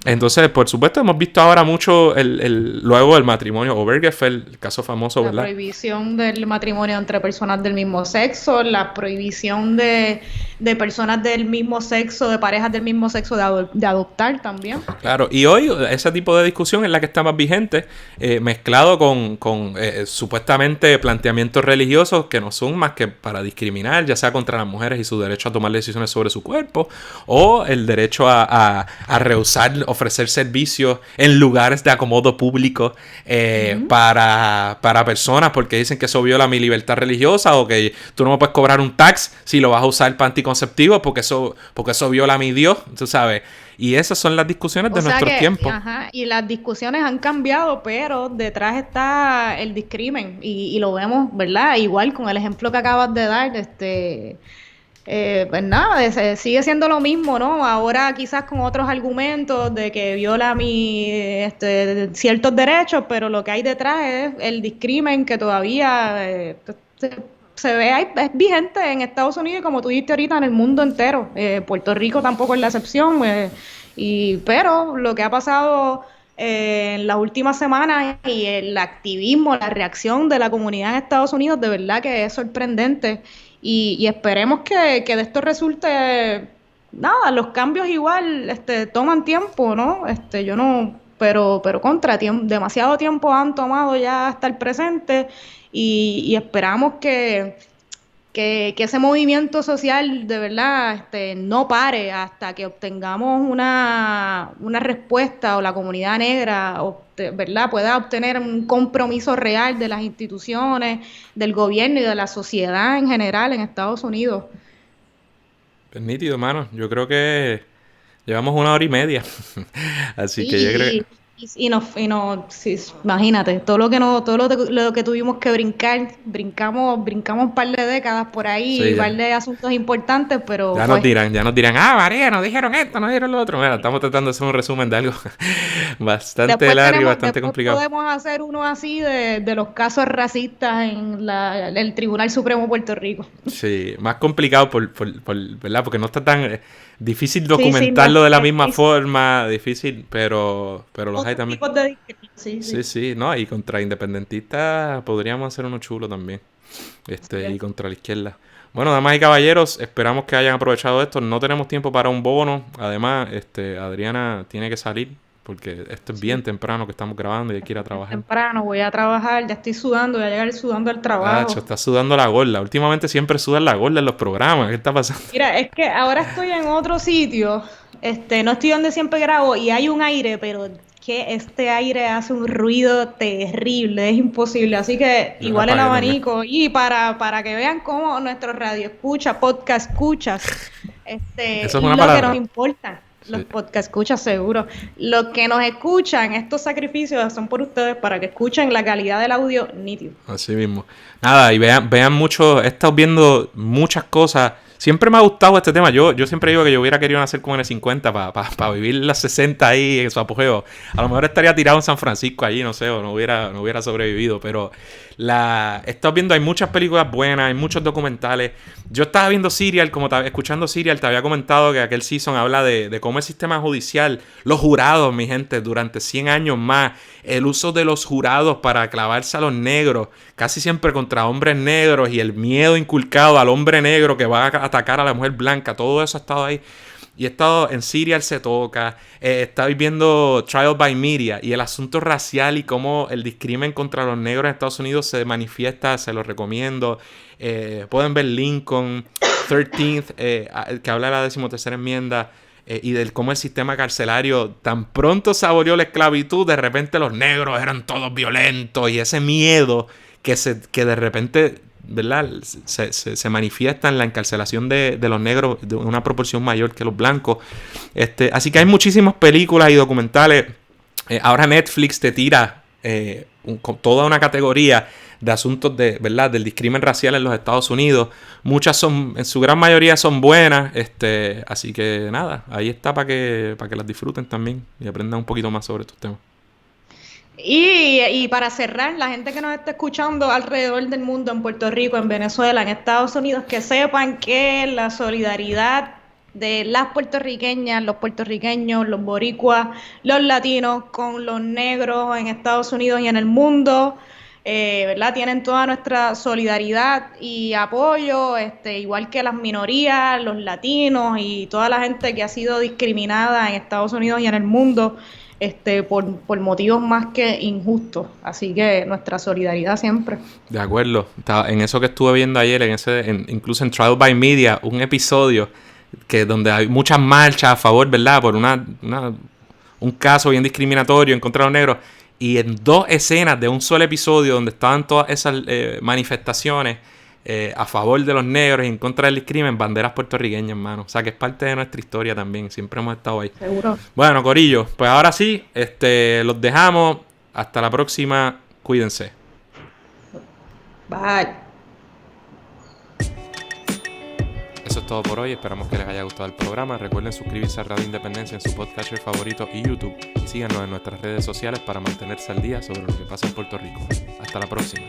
Entonces, por supuesto, hemos visto ahora mucho luego el matrimonio Obergefell, el caso famoso, ¿verdad? La prohibición del matrimonio entre personas del mismo sexo, la prohibición de personas del mismo sexo, de parejas del mismo sexo, de adoptar también. Claro, y hoy ese tipo de discusión es la que está más vigente, mezclado con supuestamente planteamientos religiosos que no son más que para discriminar, ya sea contra las mujeres y su derecho a tomar decisiones sobre su cuerpo, o el derecho a rehusar ofrecer servicios en lugares de acomodo público para personas, porque dicen que eso viola mi libertad religiosa, o que tú no me puedes cobrar un tax si lo vas a usar para anticonceptivos, porque eso viola a mi Dios, tú sabes. Y esas son las discusiones de nuestro tiempo. Ajá, y las discusiones han cambiado, pero detrás está el discrimen. Y lo vemos, ¿verdad? Igual con el ejemplo que acabas de dar, pues nada, sigue siendo lo mismo, ¿no? Ahora quizás con otros argumentos de que viola ciertos derechos, pero lo que hay detrás es el discrimen que todavía se ve, es vigente en Estados Unidos y, como tú dijiste ahorita, en el mundo entero. Puerto Rico tampoco es la excepción, pero lo que ha pasado en las últimas semanas y el activismo, la reacción de la comunidad en Estados Unidos, de verdad que es sorprendente, y esperemos que de esto resulte nada. Los cambios igual toman tiempo, ¿no? Yo no, pero demasiado tiempo han tomado ya hasta el presente. Y esperamos que ese movimiento social de verdad no pare hasta que obtengamos una respuesta, o la comunidad negra, ¿verdad?, pueda obtener un compromiso real de las instituciones, del gobierno y de la sociedad en general en Estados Unidos. Pues nítido, hermano. Yo creo que llevamos 1 hora y media. Así que yo creo que... Sí, imagínate, todo lo que tuvimos que brincamos un par de décadas por ahí, Sí, un par de asuntos importantes, pero ya nos dirán, María, nos dijeron esto, nos dijeron lo otro. Mira, estamos tratando de hacer un resumen de algo bastante largo y bastante complicado. Podemos hacer uno así de los casos racistas en el Tribunal Supremo de Puerto Rico. Sí, más complicado ¿verdad? Porque no está tan difícil documentarlo de la misma forma, difícil, pero los hay también. Sí, no, y contra independentistas podríamos hacer uno chulo también. Y contra la izquierda. Bueno, damas y caballeros, esperamos que hayan aprovechado esto. No tenemos tiempo para un bono. Además, Adriana tiene que salir porque esto es bien temprano que estamos grabando y hay que ir a trabajar. Temprano, voy a trabajar, ya estoy sudando, voy a llegar sudando al trabajo. Nacho, estás sudando la gorda. Últimamente siempre sudas la gorda en los programas. ¿Qué está pasando? Mira, es que ahora estoy en otro sitio, no estoy donde siempre grabo y hay un aire, pero que este aire hace un ruido terrible, es imposible. Así que Yo igual lo el apagué abanico. también. Y para que vean cómo nuestro radio escucha, podcast escuchas, Eso es una lo palabra. que nos importa. Los Sí. podcast escuchas seguro. Los que nos escuchan, estos sacrificios son por ustedes para que escuchen la calidad del audio nítido. Así mismo. Nada, y vean mucho. He estado viendo muchas cosas. Siempre me ha gustado este tema. Yo siempre digo que yo hubiera querido nacer como en el 50 para vivir las 60 ahí en su apogeo. A lo mejor estaría tirado en San Francisco allí, no sé, o no hubiera sobrevivido. Pero he estado viendo, hay muchas películas buenas, hay muchos documentales. Yo estaba viendo Serial, escuchando Serial, te había comentado que aquel season habla de cómo el sistema judicial, los jurados, mi gente, durante 100 años más, el uso de los jurados para clavarse a los negros, casi siempre contra hombres negros, y el miedo inculcado al hombre negro que va a atacar a la mujer blanca, todo eso ha estado ahí. Y he estado en Serial, se toca. Estáis viendo Trial by Media y el asunto racial y cómo el discrimen contra los negros en Estados Unidos se manifiesta. Se los recomiendo. Pueden ver Lincoln, 13th, que habla de la 13ª enmienda. Y del cómo el sistema carcelario tan pronto saboreó la esclavitud, de repente los negros eran todos violentos. Y ese miedo que de repente, ¿verdad?, se manifiesta en la encarcelación de los negros de una proporción mayor que los blancos. Así que hay muchísimas películas y documentales. Ahora Netflix te tira con toda una categoría de asuntos ¿verdad?, del discrimen racial en los Estados Unidos. Muchas en su gran mayoría son buenas. Así que nada, ahí está para que las disfruten también y aprendan un poquito más sobre estos temas. Y para cerrar, la gente que nos está escuchando alrededor del mundo, en Puerto Rico, en Venezuela, en Estados Unidos, que sepan que la solidaridad de las puertorriqueñas, los puertorriqueños, los boricuas, los latinos con los negros en Estados Unidos y en el mundo, ¿verdad?, tienen toda nuestra solidaridad y apoyo, igual que las minorías, los latinos y toda la gente que ha sido discriminada en Estados Unidos y en el mundo, por motivos más que injustos. Así que nuestra solidaridad siempre. De acuerdo. En eso que estuve viendo ayer, incluso en Trial by Media, un episodio donde hay muchas marchas a favor, ¿verdad?, por un caso bien discriminatorio en contra de los negros. Y en 2 escenas de un solo episodio donde estaban todas esas manifestaciones a favor de los negros y en contra del discrimen, banderas puertorriqueñas, hermano. O sea, que es parte de nuestra historia también. Siempre hemos estado ahí. Seguro. Bueno, corillo, pues ahora sí, los dejamos. Hasta la próxima. Cuídense. Bye. Eso es todo por hoy. Esperamos que les haya gustado el programa. Recuerden suscribirse a Radio Independencia en su podcatcher favorito y YouTube. Y síganos en nuestras redes sociales para mantenerse al día sobre lo que pasa en Puerto Rico. Hasta la próxima.